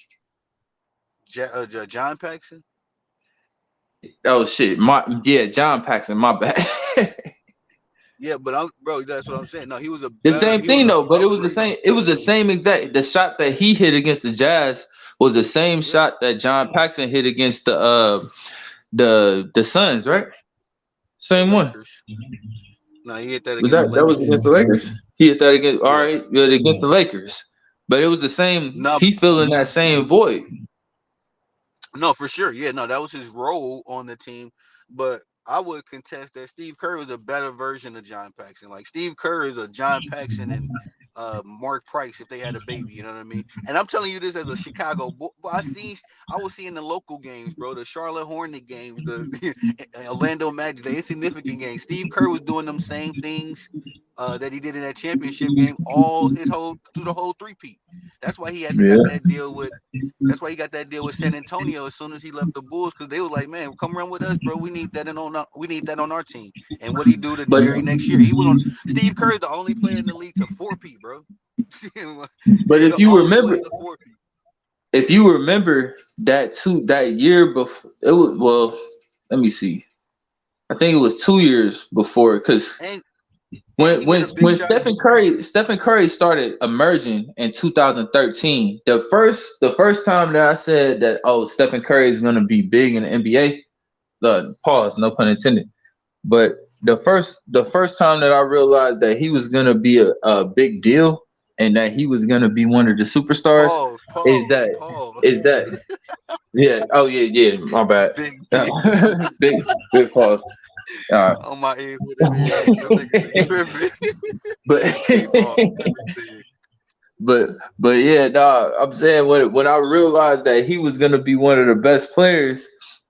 John Paxson. Oh shit, John Paxson. My bad. Yeah, but I'm bro. That's what I'm saying. No, he was a The better. same He was thing an though, but it was the upgrade. same. It was the same exact. The shot that he hit against the Jazz was the same Yeah, shot that John Paxson hit against the Suns, the right? the Same one. Lakers. No, he hit that Was against the that was Lakers. against the Lakers? He hit that against all Yeah. right, but against the Lakers. But it was the same. No, He filling that same void. no, for sure. Yeah, no, that was his role on the team. But I would contest that Steve Kerr was a better version of John Paxson. Like Steve Kerr is a John Paxson and Mark Price if they had a baby. You know what I mean? And I'm telling you this as a Chicago boy. I was seeing the local games, bro, the Charlotte Hornet games, the Orlando Magic, the insignificant games. Steve Kerr was doing them same things that he did in that championship game all his whole through the whole three-peat. That's why he had to got Yeah. that deal with that's why he got that deal with San Antonio as soon as he left the Bulls because they were like, "Man, come run with us, bro. We need that on our team." And what he do the But very next year, he went on. Steve Kerr is the only player in the league to four-peat, bro. but He's the only player to four-peat. if you remember that year before it was let me see. I think it was 2 years before because And he hit a big when shot. Stephen Curry started emerging in 2013, the first time that I said that Stephen Curry is gonna be big in the NBA, the pause, no pun intended. But the first time that I realized that he was gonna be a big deal and that he was gonna be one of the superstars Pause. is Pause. that Pause. is that Yeah. Oh yeah, yeah. My bad. Big deal. Big pause. Uh, On my ears with it is. Them niggas is tripping. but Default, everything. but yeah, dog. I'm saying when I realized that he was gonna be one of the best players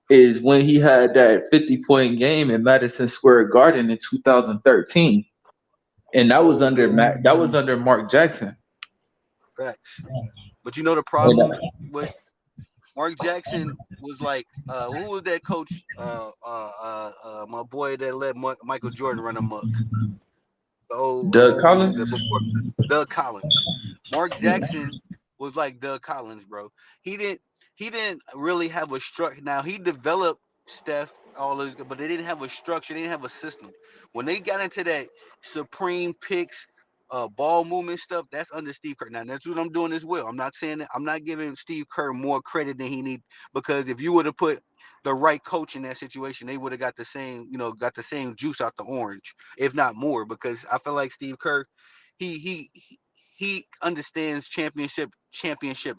is when he had that 50-point game in Madison Square Garden in 2013, and that was Oh under man, Mark Jackson. facts. But you know the And, problem with Mark Jackson was like, who was that coach? My boy that let Michael Jordan run amok. Doug The Collins. before Doug Collins. Mark Jackson was like Doug Collins, bro. He didn't he didn't really have a structure. Now he developed Steph all those, but they didn't have a structure. They didn't have a system. When they got into that supreme picks, ball movement stuff, that's under Steve Kerr. Now that's what I'm doing as well. I'm not saying that I'm not giving Steve Kerr more credit than he need, because if you would have put the right coach in that situation, they would have got the same, got the same juice out the orange, if not more. Because I feel like Steve Kerr, he he he understands championship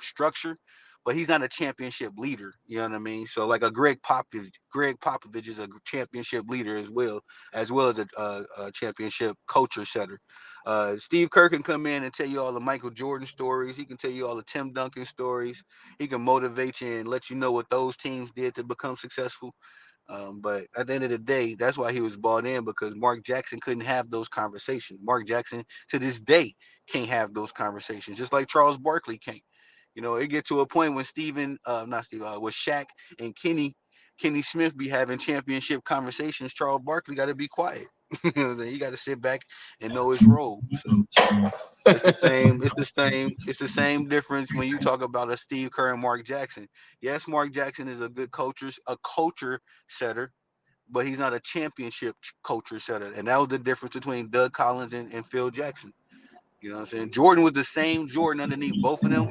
structure, but he's not a championship leader. You know what I mean? So like a Greg Popovich is a championship leader as well as a championship coach or setter. Steve Kerr can come in and tell you all the Michael Jordan stories. He can tell you all the Tim Duncan stories. He can motivate you and let you know what those teams did to become successful. But at the end of the day, that's why he was bought in, because Mark Jackson couldn't have those conversations. Mark Jackson to this day can't have those conversations, just like Charles Barkley can't. It get to a point when not Steve, with Shaq and Kenny Smith be having championship conversations. Charles Barkley got to be quiet. He got to sit back and know his role. So it's the same. It's the same. It's the same difference when you talk about a Steve Kerr and Mark Jackson. Yes, Mark Jackson is a culture setter, but he's not a championship culture setter. And that was the difference between Doug Collins and Phil Jackson. You know what I'm saying? Jordan was the same Jordan underneath both of them,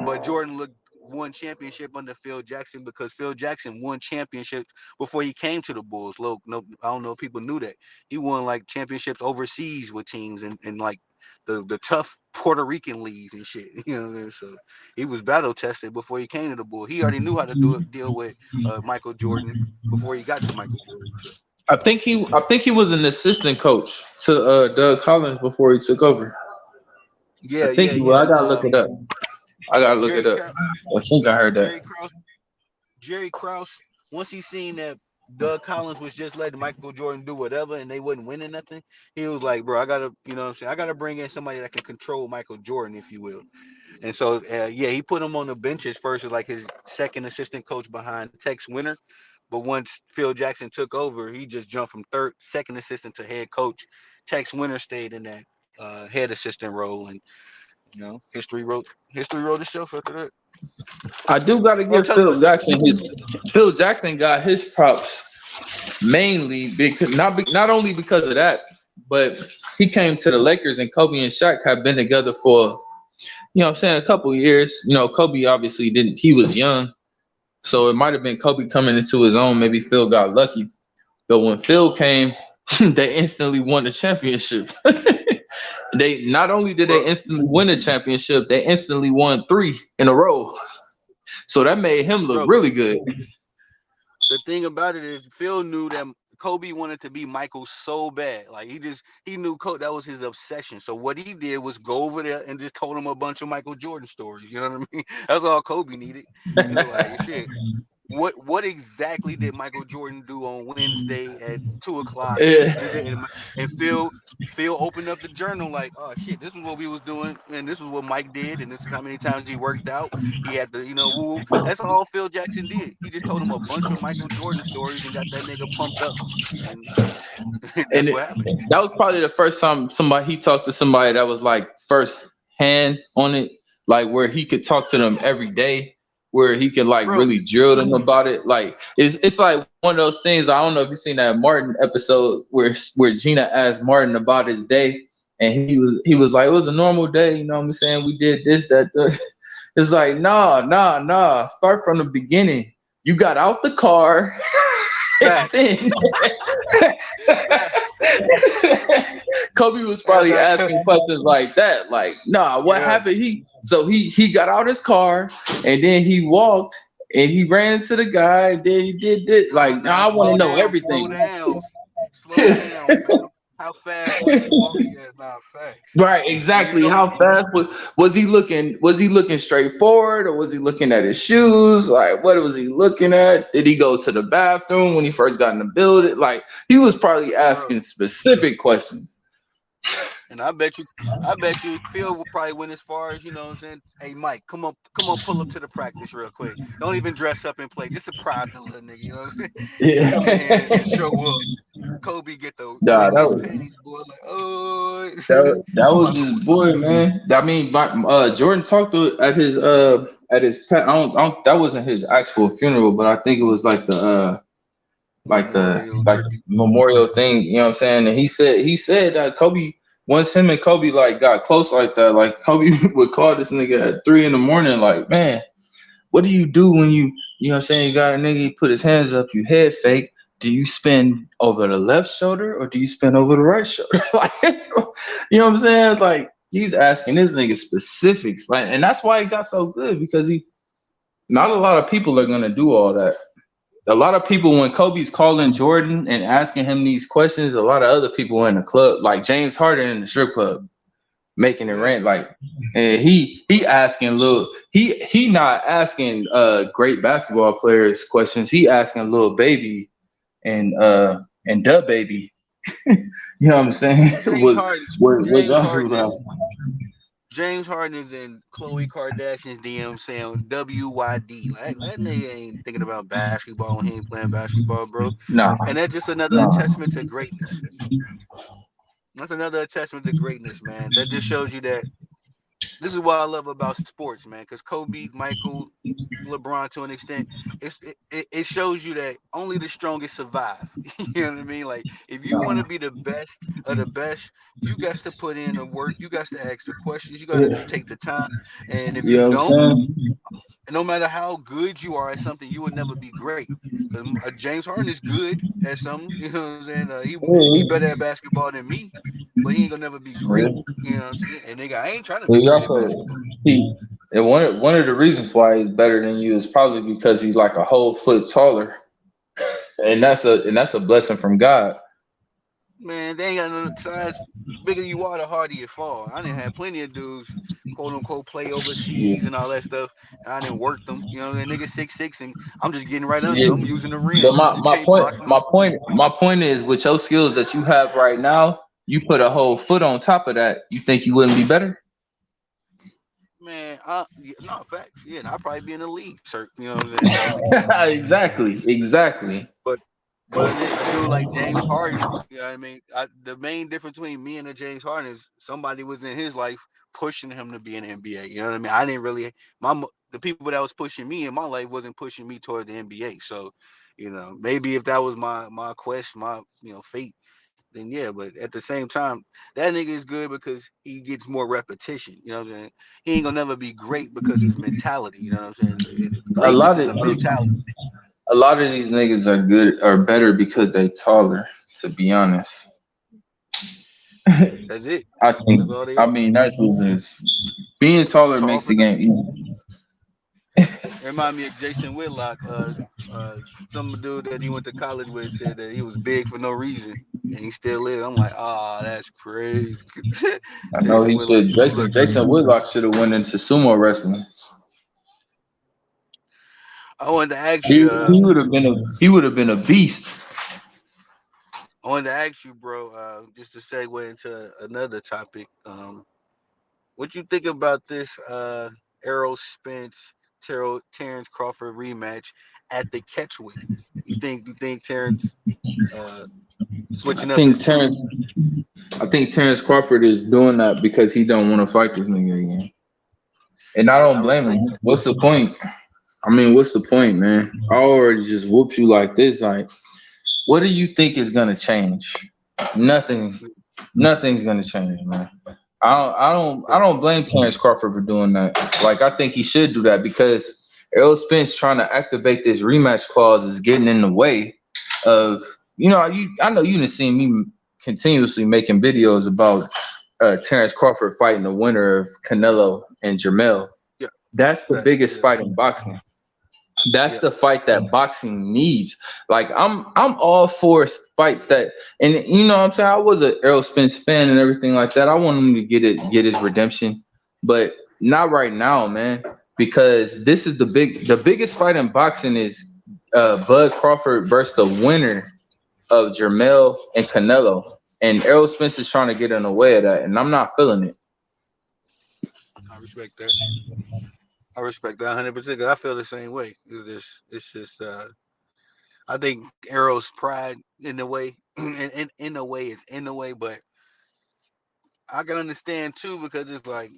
but Jordan won championship under Phil Jackson because Phil Jackson won championships before he came to the Bulls. Look, no, I don't know if people knew that. He won like championships overseas with teams and like the tough Puerto Rican leagues and shit. You know what I mean? So he was battle tested before he came to the Bulls. He already knew how to deal with Michael Jordan before he got to Michael Jordan. So I think he was an assistant coach to Doug Collins before he took over. I yeah, think yeah, he was. yeah. I gotta look it up. I gotta look it Jerry up. Krause, I think I heard that. Jerry Krause Jerry Krause, once he seen that Doug Collins was just letting Michael Jordan do whatever and they wasn't winning nothing, he was like, bro, I gotta, what I'm saying, I gotta bring in somebody that can control Michael Jordan, if you will. And so, yeah, he put him on the benches first as like his second assistant coach behind Tex Winter. But once Phil Jackson took over, he just jumped from second assistant to head coach. Tex Winter stayed in that head assistant role, and history wrote itself after that. I do gotta Well, give tell you what, Phil Jackson got his props mainly because not only because of that, but he came to the Lakers and Kobe and Shaq have been together for I'm saying a couple of years. Kobe obviously didn't. He was young, so it might have been Kobe coming into his own. Maybe Phil got lucky, but when Phil came, they instantly won the championship. They not only did they bro, instantly win the championship, they instantly won 3 in a row. So that made him look bro. really good. The thing about it is Phil knew that Kobe wanted to be Michael so bad. Like he knew Kobe, that was his obsession. So what he did was go over there and just told him a bunch of Michael Jordan stories. You know what I mean? That's all Kobe needed. It was like shit. What exactly did Michael Jordan do on Wednesday at 2 o'clock? Yeah. And Phil opened up the journal like, oh shit, this is what we was doing, and this is what Mike did, and this is how many times he worked out. He had to, woo. That's all Phil Jackson did. He just told him a bunch of Michael Jordan stories and got that nigga pumped up, and And that's what happened, that was probably the first time he talked to somebody that was like first hand on it, like where he could talk to them every day, where he could like bro. really drill them about it. Like it's like one of those things. I don't know if you've seen that Martin episode where Gina asked Martin about his day, and he was like, it was a normal day. You know what I'm saying? We did this, that, that. It's like, nah. Start from the beginning. You got out the car. And then Facts, facts. Kobe was That's probably how. asking questions like that, like, "Nah, what Yeah, happened?" He got out his car and then he walked and he ran into the guy. And then he did this. Oh, Like, now now I want to slow know down, slow everything. down, slow down, fam. How fast was he walking? Yeah, nah, facts. Right, And you exactly. know How he, fast was he looking? Was he looking straight forward, or was he looking at his shoes? Like, what was he looking at? Did he go to the bathroom when he first got in the building? Like, he was probably bro. asking specific questions. And I bet you, Phil probably went as far as you know. What I'm saying, hey Mike, come on, pull up to the practice real quick. Don't even dress up and play. Just surprise the little nigga. You know, what I'm saying? Just Yeah, come in here and show up. Kobe get the nah, wring his panties, boy. Like, oh, that I'm was like, his boy, man. I mean, Jordan talked to at his I don't that wasn't his actual funeral, but I think it was memorial like tribute. memorial thing, you know what I'm saying? And he said that Kobe, once him and Kobe like got close like that, like Kobe would call this nigga at 3 in the morning, like, man, what do you do when you know what I'm saying, you got a nigga, he put his hands up, you head fake. Do you spin over the left shoulder or do you spin over the right shoulder? Like, you know what I'm saying? Like, he's asking this nigga specifics. Like, and that's why he got so good, because he not a lot of people are gonna do all that. A lot of people, when Kobe's calling Jordan and asking him these questions, a lot of other people in the club, like James Harden in the strip club, making it Yeah, rain. Like, and he asking little, he not asking great basketball players questions. He asking little baby and Dub Baby. You know what I'm saying? James Harden. What James y'all Harden do is last? James Harden is in Khloe Kardashian's DM saying WYD. Like that nigga ain't thinking about basketball. He ain't playing basketball, bro. Nah, And that's just another nah. testament to greatness. That's another testament to greatness, man. That just shows you that this is what I love about sports, man. Because Kobe, Michael, LeBron, to an extent, it shows you that only the strongest survive. You know what I mean? Like if you want to be the best of the best, you got to put in the work. You got to ask the questions. You got to Yeah. take the time. And if You you know what I'm don't, saying? no matter how good you are at something, you will never be great. Because James Harden is good at something. You know what I'm saying? He Yeah. better at basketball than me, but he ain't gonna never be great. Yeah. You know what I'm saying? And nigga, I ain't trying to But be he great at also basketball. he and one of the reasons why he's better than you is probably because he's like a whole foot taller, and that's a blessing from God. Man, they ain't got no size. Bigger you are, the harder you fall. I didn't have plenty of dudes, quote unquote, play Yeah, overseas and all that stuff. And I didn't work them. You know, and nigga 6'6", and I'm just getting right under yeah. them, using the But rim. my, You my can't point block me. my point is, with your skills that you have right now, you put a whole foot on top of that. You think you wouldn't be better? Man, yeah, no facts. Yeah, and I'll probably be in the league, sir. You know what I'm saying? Exactly, exactly. But a dude like James Harden, you know what I mean? The main difference between me and the James Harden is somebody was in his life pushing him to be in the NBA. You know what I mean? I didn't really the people that was pushing me in my life wasn't pushing me toward the NBA. So, maybe if that was my quest, my fate, then yeah. But at the same time, that nigga is good because he gets more repetition. You know what I'm saying? He ain't gonna never be great because his mentality. You know what I'm saying? A Greatness lot is of a mentality. a lot of these niggas are better because they taller. To be honest, That's it. I That's think all they I are. mean that's what it is. Being taller Tall makes for the nothing. game easy. It remind me of Jason Whitlock. Some dude that he went to college with said that he was big for no reason, and he still is. I'm like, that's crazy. I know Jason he Whitlock should. used to look. Jason Whitlock should have went into sumo wrestling. I wanted to ask He you. he would have been a beast. I wanted to ask you, bro. Just to segue into another topic. What you think about this Errol Spence Terrence Crawford rematch at the catchweight? You think Terrence uh, I switching up his think suit? Terrence. I think Terrence Crawford is doing that because he don't want to fight this nigga again, and I I don't blame respect him. that. What's the point? I mean, what's the point, man? I already just whooped you like this. Like, what do you think is gonna change? Nothing. Nothing's gonna change, man. I Fact. don't blame Terrence Crawford for doing that. Like, I think he should do that because Errol Spence trying to activate this rematch clause is getting in the way of, I know you didn't see me continuously making videos about Terrence Crawford fighting the winner of Canelo and Jermell. Yeah, That's the facts. biggest Yeah. fight in boxing. That's Yeah, the fight that boxing needs. Like I'm all for fights that, and you know what I'm saying, I was an Errol Spence fan and everything like that. I want him to get his redemption, but not right now, man. Because this is the biggest fight in boxing is Bud Crawford versus the winner of Jermell and Canelo, and Errol Spence is trying to get in the way of that, and I'm not feeling it. I respect that. I respect that 100%. I feel the same way. It's just. I think Arrow's pride in the way, in a way, is in the way, but I can understand too because it's like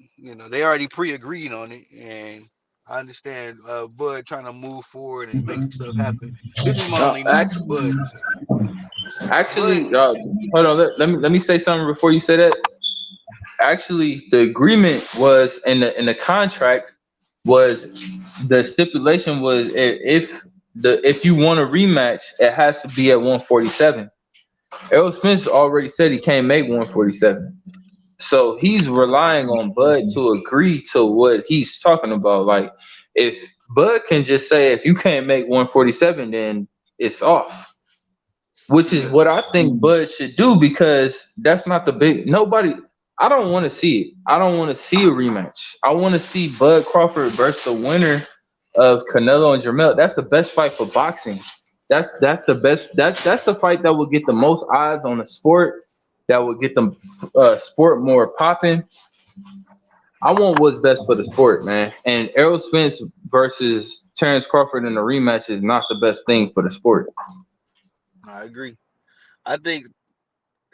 they already pre-agreed on it, and I understand Bud trying to move forward and make stuff happen. This is my only knock to Actually, Bud. Bud, hold on. Let me say something before you say that. Actually, the agreement was in the contract was the stipulation was if you want a rematch, it has to be at 147. Errol Spence already said he can't make 147. So he's relying on Bud to agree to what he's talking about. Like, if Bud can just say, if you can't make 147, then it's off. Which is yeah, what I think Bud should do, because that's not the big nobody. I don't want to see it. I don't want to see a rematch. I want to see Bud Crawford versus the winner of Canelo and Jermell. That's the best fight for boxing. That's the best. That's the fight that will get the most eyes on the sport. That will get the sport more popping. I want what's best for the sport, man. And Errol Spence versus Terrence Crawford in a rematch is not the best thing for the sport. I agree. I think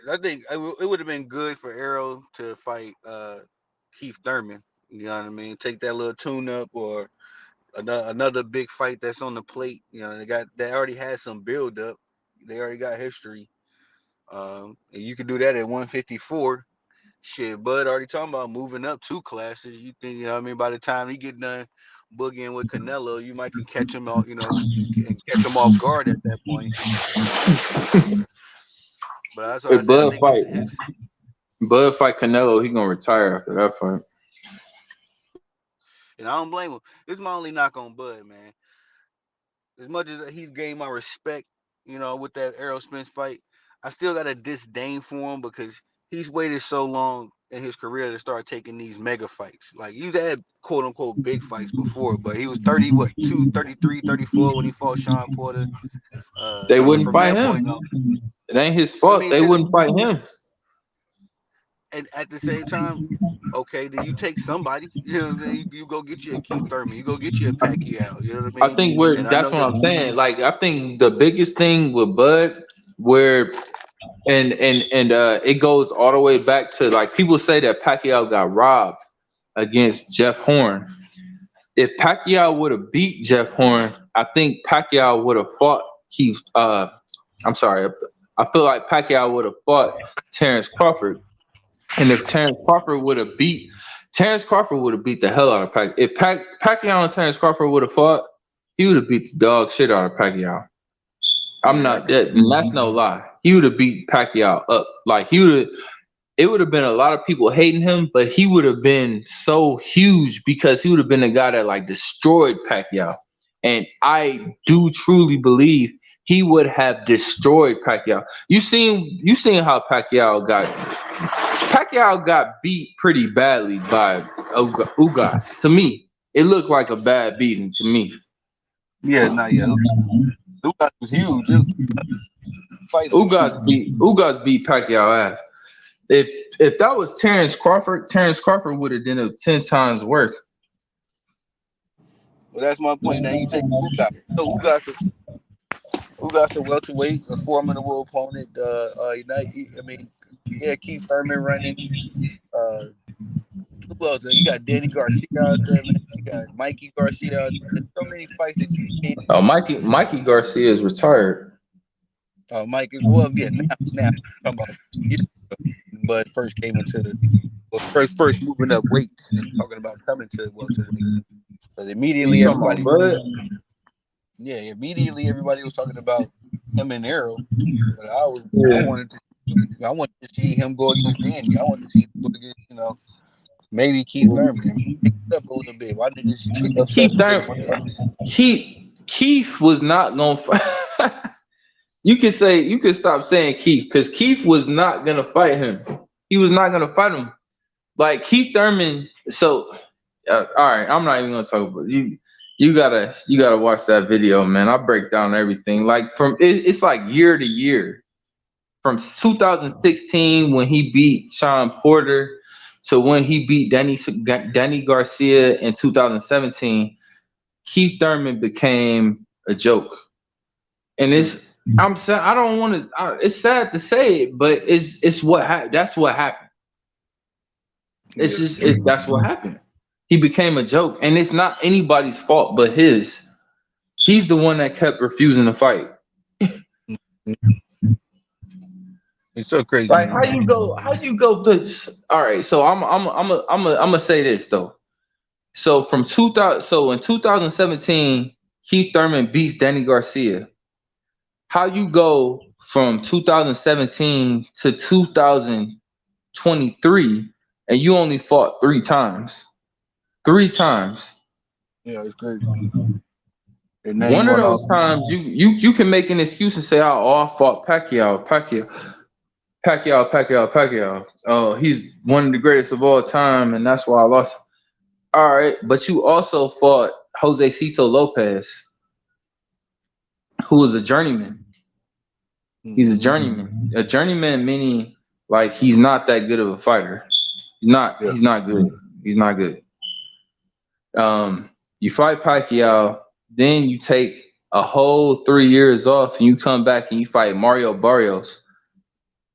it would have been good for Arrow to fight Keith Thurman. You know what I mean? Take that little tune up or another big fight that's on the plate. They already had some build up. They already got history. And you could do that at 154. Shit, Bud already talking about moving up two classes. You think, what I mean? By the time he get done boogieing with Canelo, you might can catch him out, and catch him off guard at that point. But that's why I If say I think Bud fight Canelo, he gonna retire after that fight. and I don't blame him. This is my only knock on Bud, man. As much as he's gained my respect, with that Errol Spence fight, I still got a disdain for him because he's waited so long in his career to start taking these mega fights. Like, he's had quote unquote big fights before, but he was 30, what, 33, 34 when he fought Sean Porter. They wouldn't From fight that point him. on, It ain't his I fault. mean, They wouldn't fight him. and at the same time, okay, then you take somebody. You know what I'm saying? You go get you a Keith Thurman. You go get you a Pacquiao. You know what I I mean? think we're And I that's know what that. I'm saying. Like, I think the biggest thing with Bud, where and it goes all the way back to, like, people say that Pacquiao got robbed against Jeff Horn. If Pacquiao would have beat Jeff Horn, I think Pacquiao would have fought Keith. I'm sorry. I feel like Pacquiao would have fought Terrence Crawford, and if Terrence Crawford would have beat the hell out of Pacquiao. If Pacquiao and Terrence Crawford would have fought, he would have beat the dog shit out of Pacquiao. I'm Yeah, I not can see. that. And that's no lie. He would have beat Pacquiao up. Like, he would have. It would have been a lot of people hating him, but he would have been so huge because he would have been the guy that, like, destroyed Pacquiao. And I do truly believe he would have destroyed Pacquiao. You seen how Pacquiao got beat pretty badly by Ugas. To me, it looked like a bad beating to me. Yeah, not yet. Lucas was huge. Fight was huge. Ugas beat Pacquiao ass. If if that was Terrence Crawford would have done it 10 times worse. Well, that's my point. Now you take Ugas. So Ugas a welterweight, a formidable opponent. I mean, yeah, Keith Thurman running. Uh, who else? You got Danny Garcia out there, man. You got Mikey Garcia out there. So many fights that you can't Oh, choose. Mikey Garcia is retired. Mike is well, yeah. Now I'm talking about years ago, when Bud first came into first moving up weight and talking about coming to welterweight. But You immediately talking about everybody, Bud? yeah, immediately everybody was talking about him and Arrow. But Yeah. I wanted to see him go against Danny. I wanted to see him go against, maybe Keith Thurman. I mean, pick it up a little bit. Why did this upset Keith me? Thurman. Keith Keith was not gonna fight. You could stop saying Keith because Keith was not gonna fight him. He was not gonna fight him. Like Keith Thurman. So, all right, I'm not even gonna talk about you. You gotta watch that video, man. I break down everything. Like it's like year to year, from 2016 when he beat Sean Porter to when he beat Danny Garcia in 2017. Keith Thurman became a joke, and I'm sad. I don't want to. It's sad to say it, but it's that's what happened. It's Yeah. just that's what happened. He became a joke, and it's not anybody's fault but his. He's the one that kept refusing to fight. It's so crazy, Like man. how you go to all right, so I'm gonna say this though. So from 2000 so in 2017, Keith Thurman beats Danny Garcia. How you go from 2017 to 2023 and you only fought 3 times? 3 times. Yeah, it's crazy. And now he One of want all. those times you can make an excuse and say, I fought Pacquiao. Oh, he's one of the greatest of all time, and that's why I lost. All right, but you also fought Jose Cito Lopez, who was a journeyman. He's a Mhm. journeyman. A journeyman meaning like he's not that good of a fighter. He's not. Yeah. He's not good. He's not good. You fight Pacquiao, then you take a whole 3 years off, and you come back and you fight Mario Barrios.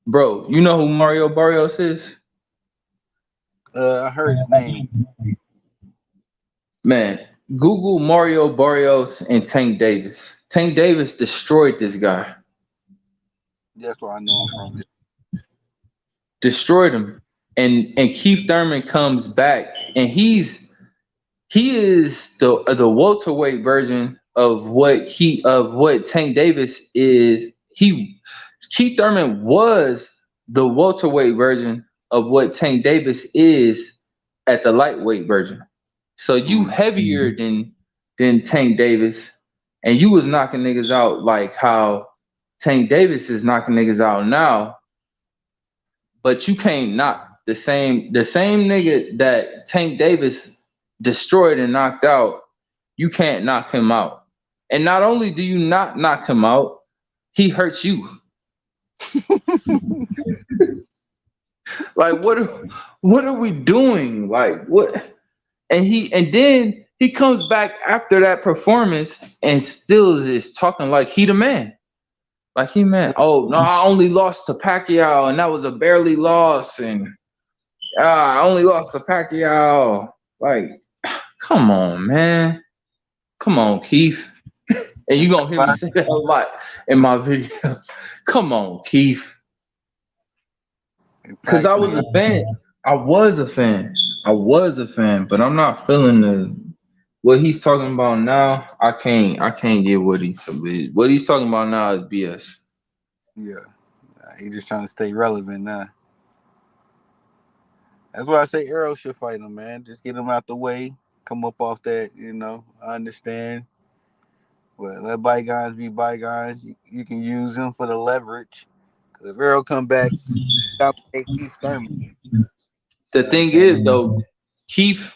Bro, you know who Mario Barrios is? I heard his name. Man, Google Mario Barrios and Tank Davis. Tank Davis destroyed this guy. That's where I know him from. Destroyed him. And Keith Thurman comes back and he is the welterweight version of what Tank Davis is. Keith Thurman was the welterweight version of what Tank Davis is at the lightweight version. So you Mm. heavier than Tank Davis, and you was knocking niggas out like how Tank Davis is knocking niggas out now, but you can't knock the same nigga that Tank Davis destroyed and knocked out. You can't knock him out. And not only do you not knock him out, he hurts you. Like what are we doing? Like what? And then he comes back after that performance and still is talking like he the man. Like he man. Oh no, I only lost to Pacquiao and that was a barely loss and I only lost to Pacquiao. Like, come on, man. Come on, Keith. And you gonna hear me say that a lot in my video. Come on, Keith. Cause I was a fan. I was a fan. But I'm not feeling what he's talking about now. I can't get what he's talking about now is BS. Yeah. He just trying to stay relevant now. That's why I say Arrow should fight him, man. Just get him out the way. Come up off that, I understand. But let bygones be bygones. You can use him for the leverage. Because if Arrow come back, dominate Keith Thurman. The You thing understand? is though, Keith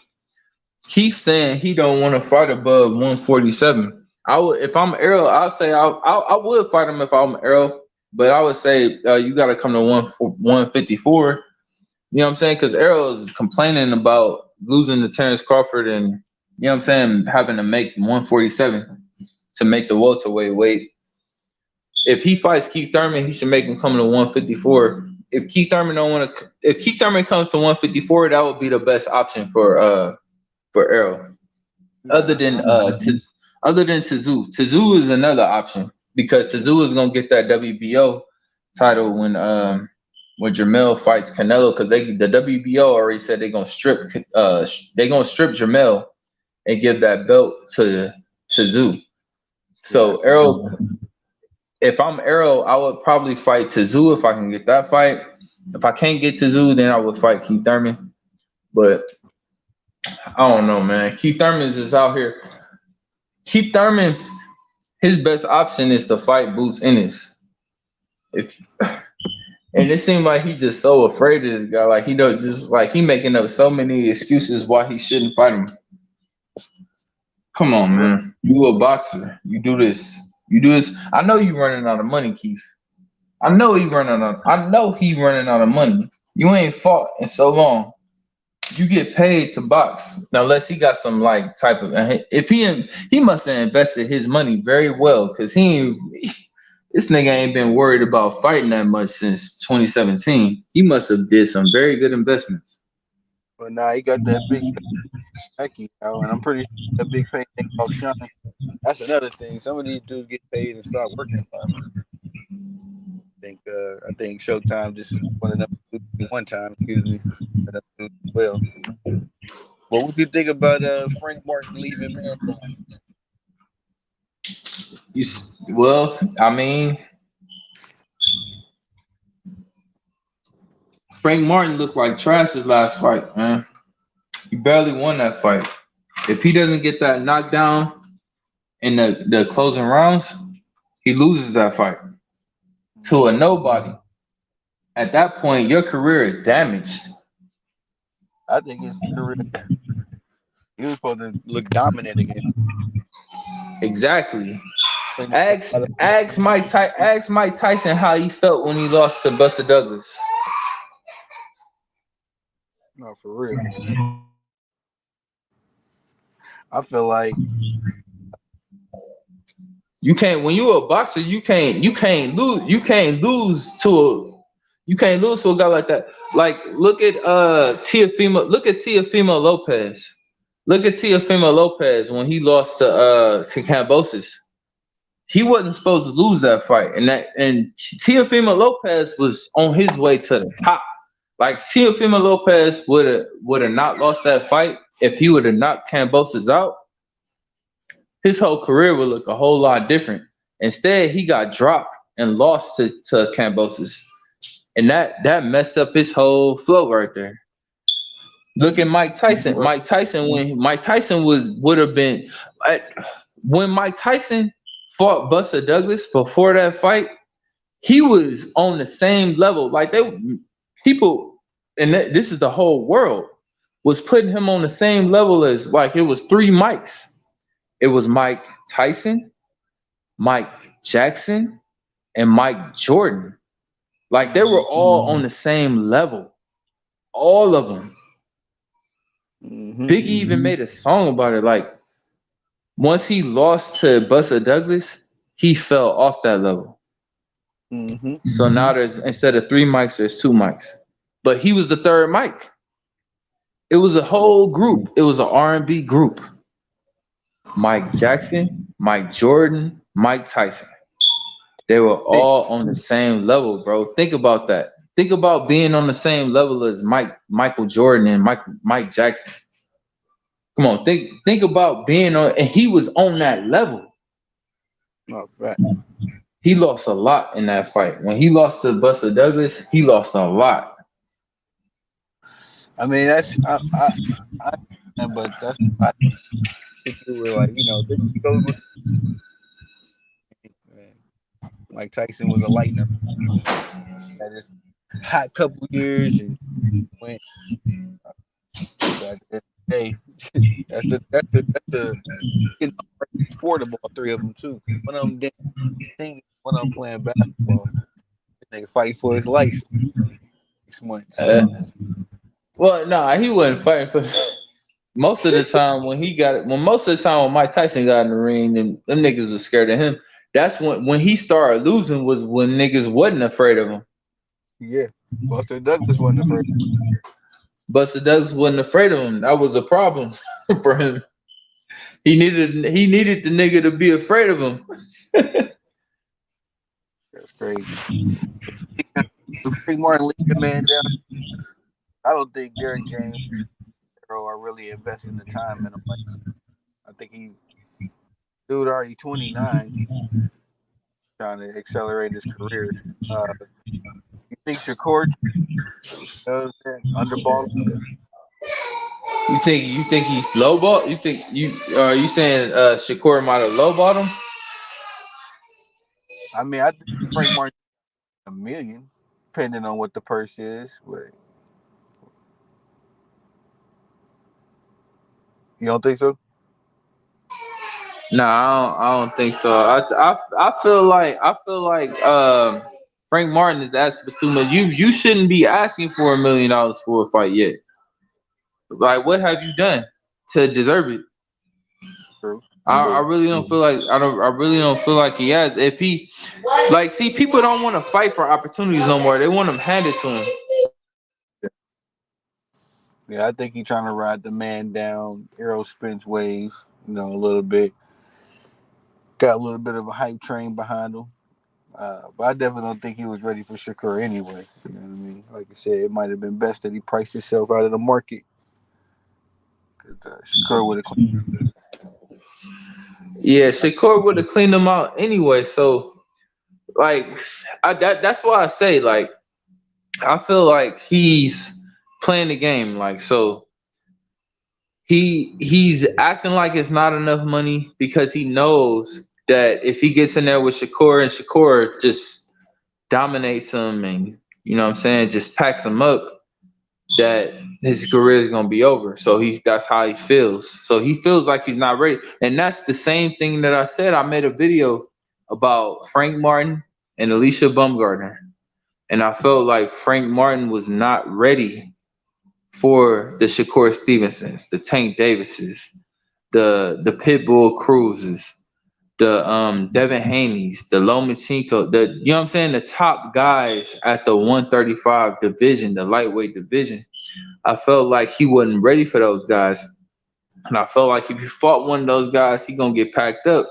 saying he don't want to fight above 147. I would if I'm Errol, I'll say I would fight him if I'm Errol, but I would say you got to come to 154. You know what I'm saying? Because Errol is complaining about losing to Terrence Crawford and you know what I'm saying having to make 147 to make the welterweight weight. If he fights Keith Thurman, he should make him come to 154. If Keith Thurman comes to 154, that would be the best option for Errol. Other Yeah, than other than Tszyu. Tszyu is another option because Tszyu is gonna get that WBO title when Jamel fights Canelo because the WBO already said they're gonna strip Jamel and give that belt to Tszyu. yeah. So Errol, if I'm Errol, I would probably fight Tszyu if I can get that fight. If I can't get Tszyu, then I would fight Keith Thurman. But I don't know, man. Keith Thurman is out here. Keith Thurman his best option is to fight Boots Ennis. If and it seemed like he just so afraid of this guy. Like he don't just like he making up so many excuses why he shouldn't fight him. Come on, For real. man. You a boxer. You do this. You do this. I know you running out of money, Keith. I know he running out of money. You ain't fought in so long. You get paid to box unless he got some like type of if he must have invested his money very well because this nigga ain't been worried about fighting that much since 2017. He must have did some very good investments. But now he got that big packy now, and I'm pretty sure that big pay thing about Sean. That's another thing. Some of these dudes get paid and start working. I think Showtime just one of them one time, excuse me. Well, what would you think about Frank Martin leaving man down? Well, I mean, Frank Martin looked like trash his last fight, man. He barely won that fight. If he doesn't get that knockdown in the closing rounds, he loses that fight to a nobody. At that point, your career is damaged. I think his career. He was supposed to look dominant again. Exactly. Ask Mike Tyson how he felt when he lost to Buster Douglas. No, for real. I feel like you can't when you're a boxer, you can't lose to a guy like that. Like look at Teofimo Lopez. Look at Teofimo Lopez when he lost to Cambosis. He wasn't supposed to lose that fight, and Teofimo Lopez was on his way to the top. Like Teofimo Lopez would have not lost that fight if he would have knocked Cambosis out. His whole career would look a whole lot different. Instead, he got dropped and lost to Cambosis, and that messed up his whole flow right there. Look at Mike Tyson. Mike Tyson when Mike Tyson fought Buster Douglas before that fight, he was on the same level. Like people, and this is the whole world was putting him on the same level as like it was three Mikes. It was Mike Tyson, Mike Jackson, and Mike Jordan. Like they were all on the same level, all of them. Biggie even made a song about it. Like once he lost to Buster Douglas, he fell off that level. So now there's instead of three mics, there's two mics. But he was the third mic. It was a whole group. It was an R&B group. Mike Jackson, Mike Jordan, Mike Tyson. They were all on the same level, bro. Think about that. Think about being on the same level as Michael Jordan and Mike Jackson. Come on, think about being on, and he was on that level. Oh, right. He lost a lot in that fight. When he lost to Buster Douglas, he lost a lot. I mean, but that's I think you were like, this goes with Mike Tyson was a lightner. Had his hot couple years and went. But hey, that's the sport of all three of them too. One of them didn't one of them playing basketball. This nigga fighting for his life. 6 months. Well, no, he wasn't fighting for. Most of the time when Mike Tyson got in the ring, them niggas was scared of him. That's when he started losing was when niggas wasn't afraid of him. Yeah, Buster Douglas wasn't afraid. Buster Douglas wasn't afraid of him. That was a problem for him. He needed the nigga to be afraid of him. That's crazy. Frank Martin leaving man down. I don't think Derrick James are really investing the time in him. I think dude already 29, trying to accelerate his career. You think Shakur underball? You think he's lowball? You think you saying Shakur might have lowballed him? I mean, I think Frank Martin 1 million, depending on what the purse is. But you don't think so? No, I don't think so. I feel like Frank Martin is asking for too much. You shouldn't be asking for $1 million for a fight yet. Like, what have you done to deserve it? True. I But really don't feel like I really don't feel like he has. If he like, see, people don't want to fight for opportunities no more. They want them handed to them. yeah, I think he's trying to ride the man down Errol Spence wave, a little bit. Got a little bit of a hype train behind him. But I definitely don't think he was ready for Shakur anyway. You know what I mean? Like I said, it might have been best that he priced himself out of the market. Because Shakur would have. Yeah, Shakur would have cleaned them out anyway. So like, that's why I say, like, I feel like he's playing the game. Like, so he's acting like it's not enough money because he knows that if he gets in there with Shakur and Shakur just dominates him and, you know what I'm saying, just packs him up, that his career is gonna be over. So that's how he feels. So he feels like he's not ready. And that's the same thing that I said. I made a video about Frank Martin and Alicia Baumgartner. And I felt like Frank Martin was not ready for the Shakur Stevensons, the Tank Davises, the Pitbull Cruises, the Devin Haney's, the Lomachenko, the, you know what I'm saying, the top guys at the 135 division, the lightweight division. I felt like he wasn't ready for those guys. And I felt like if he fought one of those guys, he gonna get packed up.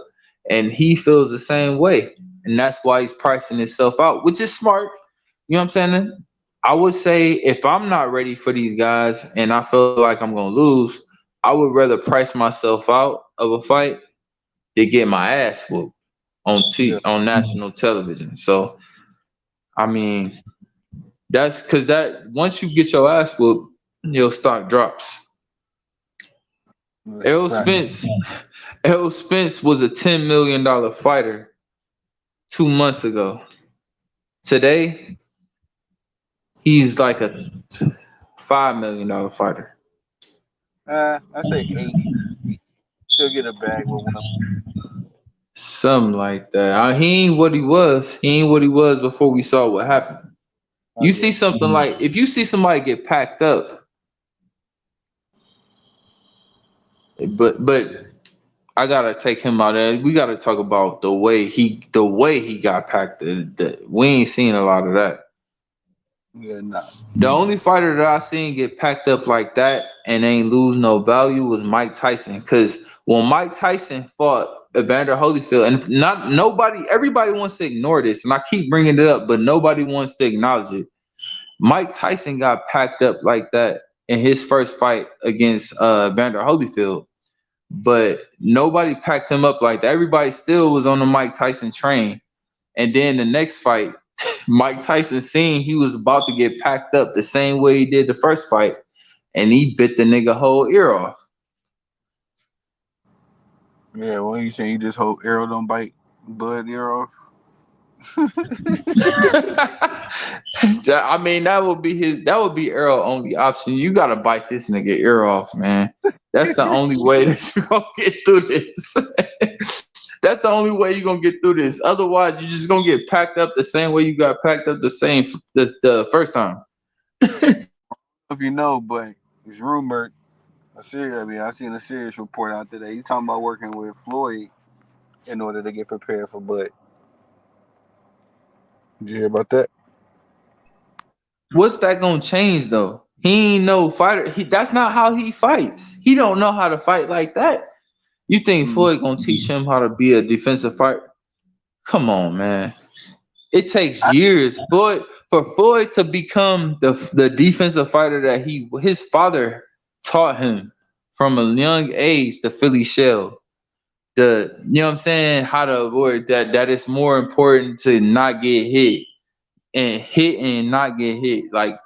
And he feels the same way. And that's why he's pricing himself out, which is smart. You know what I'm saying? I would say if I'm not ready for these guys and I feel like I'm gonna lose, I would rather price myself out of a fight than get my ass whooped Yeah. on national television. So I mean, that's because that once you get your ass whooped, your stock drops. That's a Errol fact. Spence, Errol Spence was a $10 million fighter 2 months ago. Today, he's like a $5 million fighter. I say 8. He'll get a bag with one. Something like that. He ain't what he was. He ain't what he was before we saw what happened. Oh You yeah. see something like if you see somebody get packed up, but I gotta take him out of. We gotta talk about the way he got packed. We ain't seen a lot of that. Yeah, nah. The only fighter that I seen get packed up like that and ain't lose no value was Mike Tyson. Cause when Mike Tyson fought Evander Holyfield, and not nobody, everybody wants to ignore this, and I keep bringing it up, but nobody wants to acknowledge it. Mike Tyson got packed up like that in his first fight against Evander Holyfield, but nobody packed him up like that. Everybody still was on the Mike Tyson train. And then the next fight, Mike Tyson seen he was about to get packed up the same way he did the first fight, and he bit the nigga whole ear off. Yeah, well, you saying you just hope Arrow don't bite Bud ear off? I mean, that would be Arrow only option. You gotta bite this nigga ear off, man. That's the only way that you're gonna get through this. That's the only way you're gonna get through this. Otherwise, you're just gonna get packed up the same way you got packed up the first time. If you know, but it's rumored. I seen a serious report out today. You talking about working with Floyd in order to get prepared for Bud. Did you hear about that? What's that gonna change though? He ain't no fighter. That's not how he fights. He don't know how to fight like that. You think Mm, Floyd gonna teach him how to be a defensive fighter? Come on, man. It takes I, years. For Floyd to become the defensive fighter that his father taught him from a young age, the Philly shell. You know what I'm saying? How to avoid that it's more important to not get hit and not get hit. Like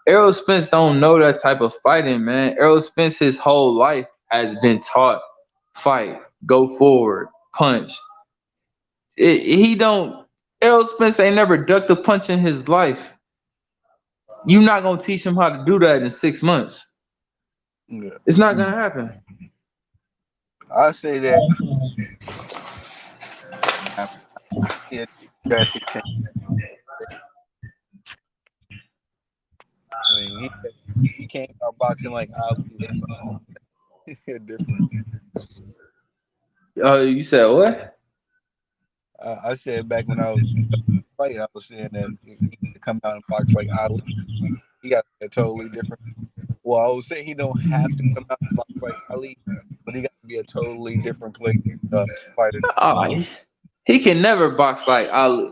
Errol Spence don't know that type of fighting, man. Errol Spence his whole life has been taught fight, go forward, punch. He don't. Errol Spence ain't never ducked a punch in his life. You're not gonna teach him how to do that in 6 months. Yeah. It's not gonna happen. I say that I see a drastic change. I mean, he came out boxing like Ali. That's all. A difference. You said what? I said back when I was fighting, I was saying that he could come out and box like Ali. He got a totally different. Well, I would say he don't have to come out and box like Ali, but he got to be a totally different player, fighter. Oh, he can never box like Ali.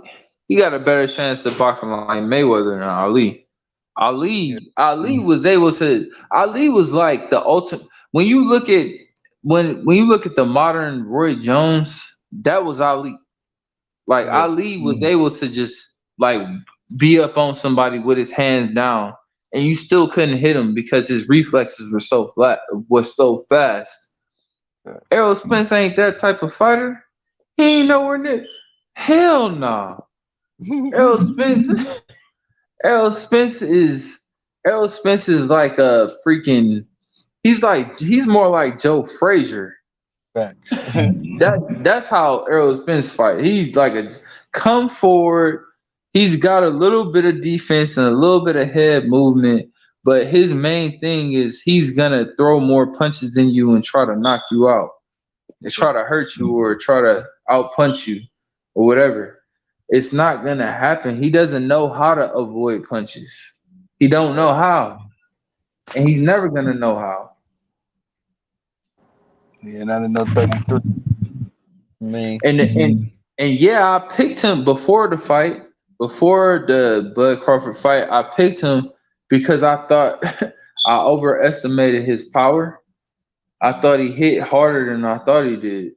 He got a better chance of boxing like Mayweather than Ali. Yeah, Ali was able to. Ali was like the ultimate. When you look at when you look at the modern Roy Jones, that was Ali. Like yeah, Ali was able to just like be up on somebody with his hands down, and you still couldn't hit him because his reflexes were so flat, was so fast. yeah. Errol Spence ain't that type of fighter. He ain't nowhere near. Hell nah. Errol Spence. Errol Spence is Errol Spence is like a freaking. He's more like Joe Frazier. Facts. That's how Errol Spence fight. He's like a come forward. He's got a little bit of defense and a little bit of head movement, but his main thing is he's gonna throw more punches than you and try to knock you out, and try Yeah, to hurt you or try to out punch you or whatever. It's not gonna happen. He doesn't know how to avoid punches. He don't know right. how, and he's never gonna know how. Yeah, not in no 33. I mean, And yeah, I picked him before the fight, before the Bud Crawford fight. I picked him because I thought I overestimated his power. I thought he hit harder than I thought he did.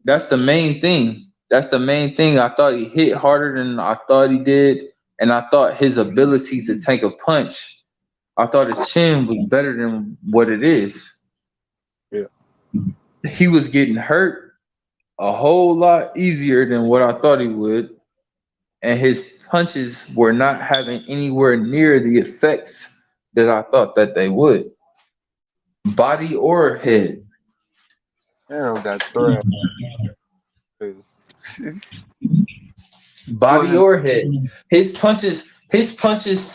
That's the main thing. That's the main thing. I thought he hit harder than I thought he did, and I thought his ability to take a punch. I thought his chin was better than what it is. yeah, He was getting hurt a whole lot easier than what I thought he would, and his punches were not having anywhere near the effects that I thought that they would, body or head. Arrow got thrashed. Body Wasn't or head. His punches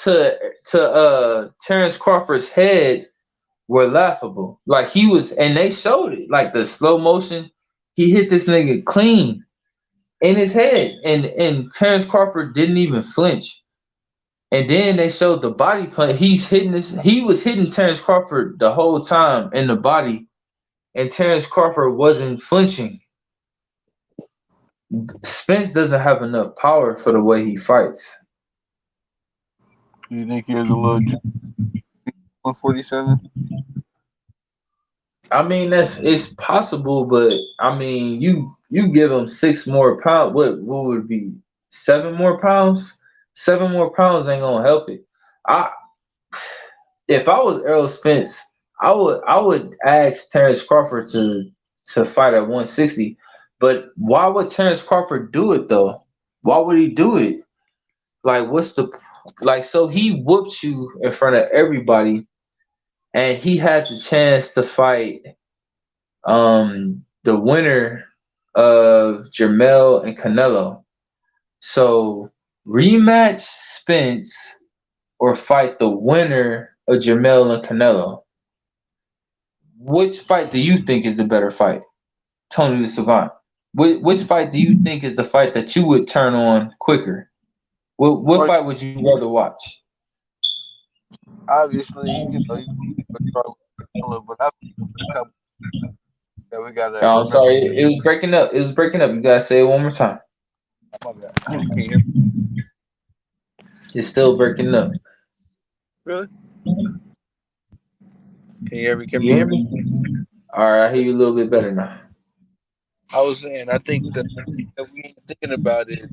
to Terrence Crawford's head were laughable. Like he was, and they showed it. Like the slow motion, he hit this nigga clean in his head, and Terrence Crawford didn't even flinch. And then they showed the body punch. He's hitting this. He was hitting Terrence Crawford the whole time in the body, and Terrence Crawford wasn't flinching. Spence doesn't have enough power for the way he fights. you think he was a little 147? I mean, that's it's possible, but I mean, you give him 6 more pounds. What would it be 7 more pounds? 7 more pounds ain't gonna help it. I If I was Errol Spence, I would ask Terrence Crawford to fight at 160. But why would Terrence Crawford do it though? Why would he do it? Like, what's the like? So he whooped you in front of everybody, and he has a chance to fight the winner of Jermell and Canelo. So rematch Spence or fight the winner of Jermell and Canelo. Which fight do you think is the better fight? Tony the Savant. Which fight do you think is the fight that you would turn on quicker? What Like, fight would you rather watch? obviously, you can start with Marlow, but I've a couple that we gotta Oh, I'm remember. sorry, it was breaking up. It was breaking up. You gotta say it one more time. My bad. Can you hear me? It's still breaking up. Really? Can you hear me? Can You you hear hear me? me? All right, I hear you a little bit better now. I was saying, I think that we ain't thinking about is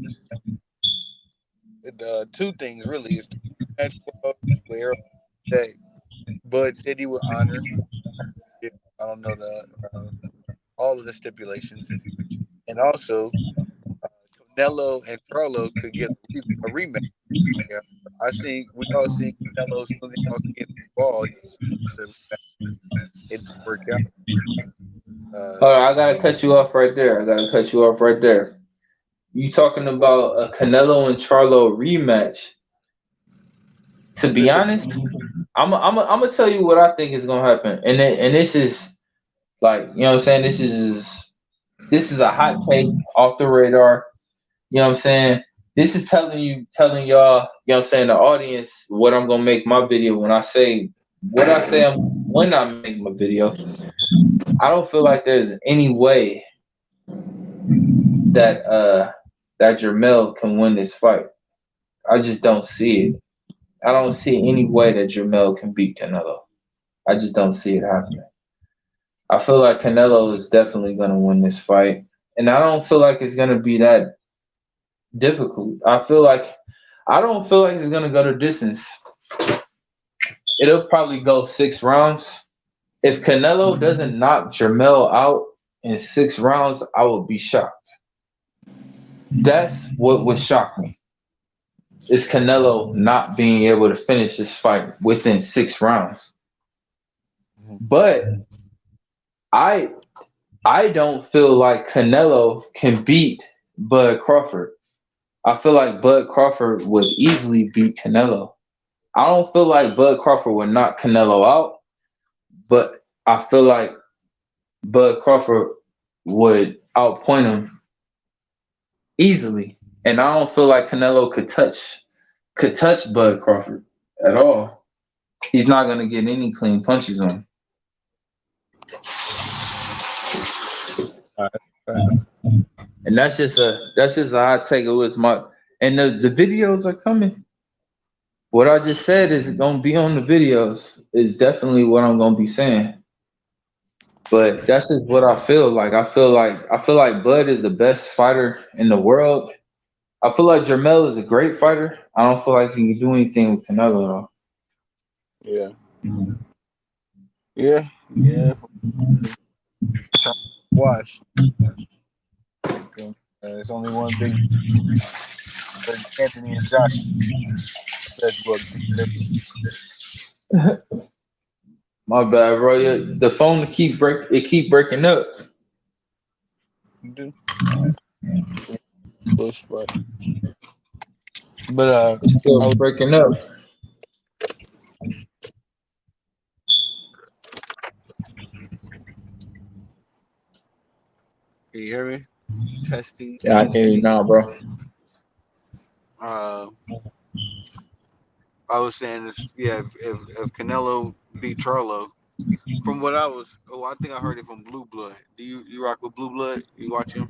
two things really. It's the match clause where that Bud said he would honor. I don't know all of the stipulations, and also Canelo and Charlo could get a rematch. Yeah, we all seen Canelo as soon as he lost against the ball, the rematch. It didn't work out. All Uh, right, I gotta cut you off right there. I gotta cut you off right there. You talking about a Canelo and Charlo rematch? To and be this is honest, I'm gonna tell you what I think is gonna happen, and this is like you know what I'm saying. This is a hot take off the radar. You know what I'm saying. This is telling y'all, you know what I'm saying, the audience what I'm gonna make my video when I say what I say when I make my video. I don't feel like there's any way that that Jermell can win this fight. I just don't see it. I don't see any way that Jermell can beat Canelo. I just don't see it happening. I feel like Canelo is definitely going to win this fight, and I don't feel like it's going to be that difficult. I don't feel like it's going to go to distance. It'll probably go 6 rounds. If Canelo doesn't knock Jermell out in 6 rounds, I will be shocked. That's what would shock me. Is Canelo not being able to finish this fight within 6 rounds. But I I don't feel like Canelo can beat Bud Crawford. I feel like Bud Crawford would easily beat Canelo. I don't feel like Bud Crawford would knock Canelo out, but I feel like Bud Crawford would outpoint him easily. And I don't feel like Canelo could touch Bud Crawford at all. He's not gonna get any clean punches on him. all right. And that's just a hot take. It was my and the videos are coming. What I just said is gonna be on the videos. Is definitely what I'm gonna be saying. But that's just what I feel like. I feel like Bud is the best fighter in the world. I feel like Jermell is a great fighter. I don't feel like he can do anything with Canelo Yeah, yeah, yeah. Watch. It's only one big Anthony and Josh best book. though. My bad, bro. The phone keep breaking up. You do. All right. Yeah, push, but It's I still was, breaking up. can you hear me? Testing, Yeah, I can hear you testing. now, bro. Uh, I was saying this. Yeah, if Canelo beat Charlo, from what I think I heard it from Blue Blood. Do you rock with Blue Blood? You watch him?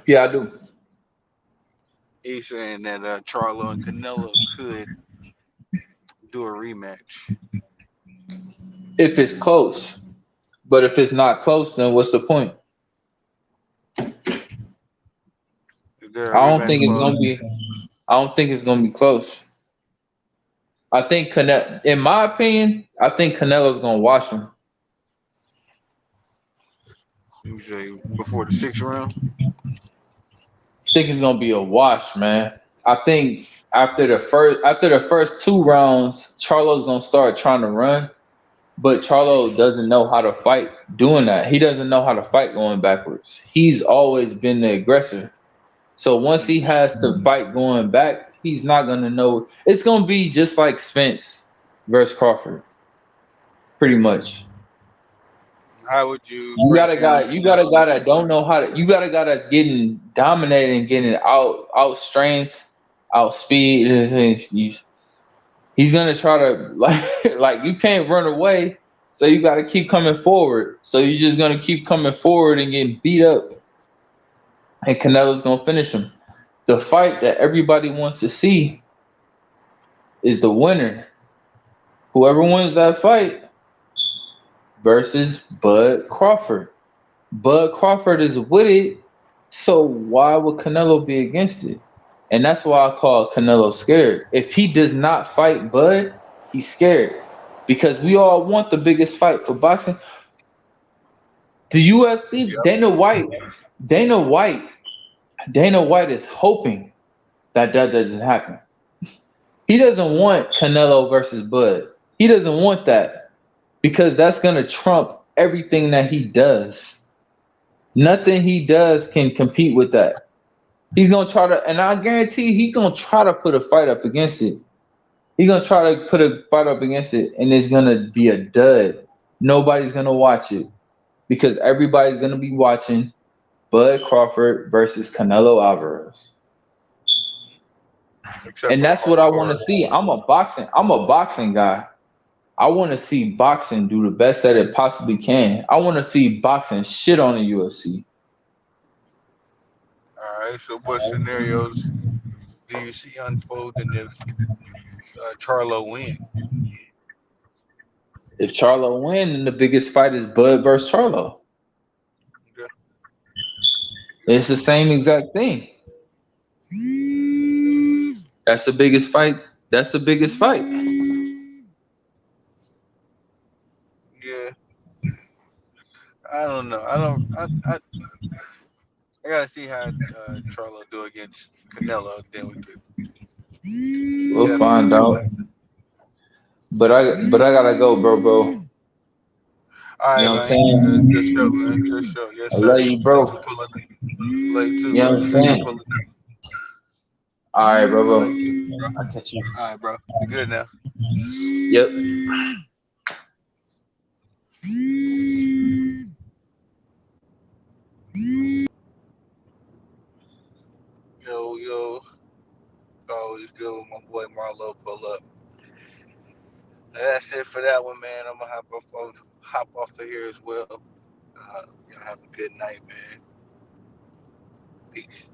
Yeah, I do. He's saying that Charlo and Canelo could do a rematch. If it's close, but if it's not close, then what's the point? Is there a I don't rematch think it's gonna clause? be. I don't think it's gonna be close. I think in my opinion, I think Canelo's gonna wash him. You say before the 6th round? I think it's gonna be a wash, man. I think after the first 2 rounds, Charlo's gonna start trying to run, but Charlo doesn't know how to fight doing that. He doesn't know how to fight going backwards. He's always been the aggressor. So once he Mhm. has to fight going back, he's not gonna know. It's gonna be just like Spence versus Crawford, pretty much. How would you You got break a down guy. You got a guy Canelo? that don't know how to. You got a guy that's getting dominated and getting out strength, out speed. He's gonna try to like you can't run away, so you got to keep coming forward. So you're just gonna keep coming forward and getting beat up, and Canelo's gonna finish him. The fight that everybody wants to see is the winner. Whoever wins that fight versus Bud Crawford. Bud Crawford is with it, so why would Canelo be against it? And that's why I call Canelo scared. If he does not fight Bud, he's scared because we all want the biggest fight for boxing. The UFC, Yep. Dana White Dana White is hoping that that doesn't happen. He doesn't want Canelo versus Bud. He doesn't want that because that's going to trump everything that he does. Nothing he does can compete with that. He's going to try to, and I guarantee he's going to try to put a fight up against it. He's going to try to put a fight up against it, and it's going to be a dud. Nobody's going to watch it because everybody's going to be watching Bud Crawford versus Canelo Alvarez. except And for the that's what I want hardcore. to see. I'm a boxing guy. I want to see boxing do the best that it possibly can. I want to see boxing shit on the UFC. All right. So, what scenarios do you see unfolding if Charlo win? If Charlo win, then the biggest fight is Bud versus Charlo. Yeah. It's the same exact thing. That's the biggest fight. That's the biggest fight. Yeah. I don't know. I don't. I gotta see how Charlo do against Canelo. Then we could We'll definitely find go out. back. But I gotta go, bro. All You right, know what I'm man. saying? Good show, man. Good show. Yes, I love sir. you, Thanks bro. for pulling up. Love you too, You know bro. what I'm Thanks for saying? pulling up. All right, Love bro. you too, bro. I'll catch you. All right, bro. You good now? Yep. Yo, yo. Always good when my boy Marlow pull up. That's it for that one, man. I'm gonna hop off of here as well. Y'all have a good night, man. Peace.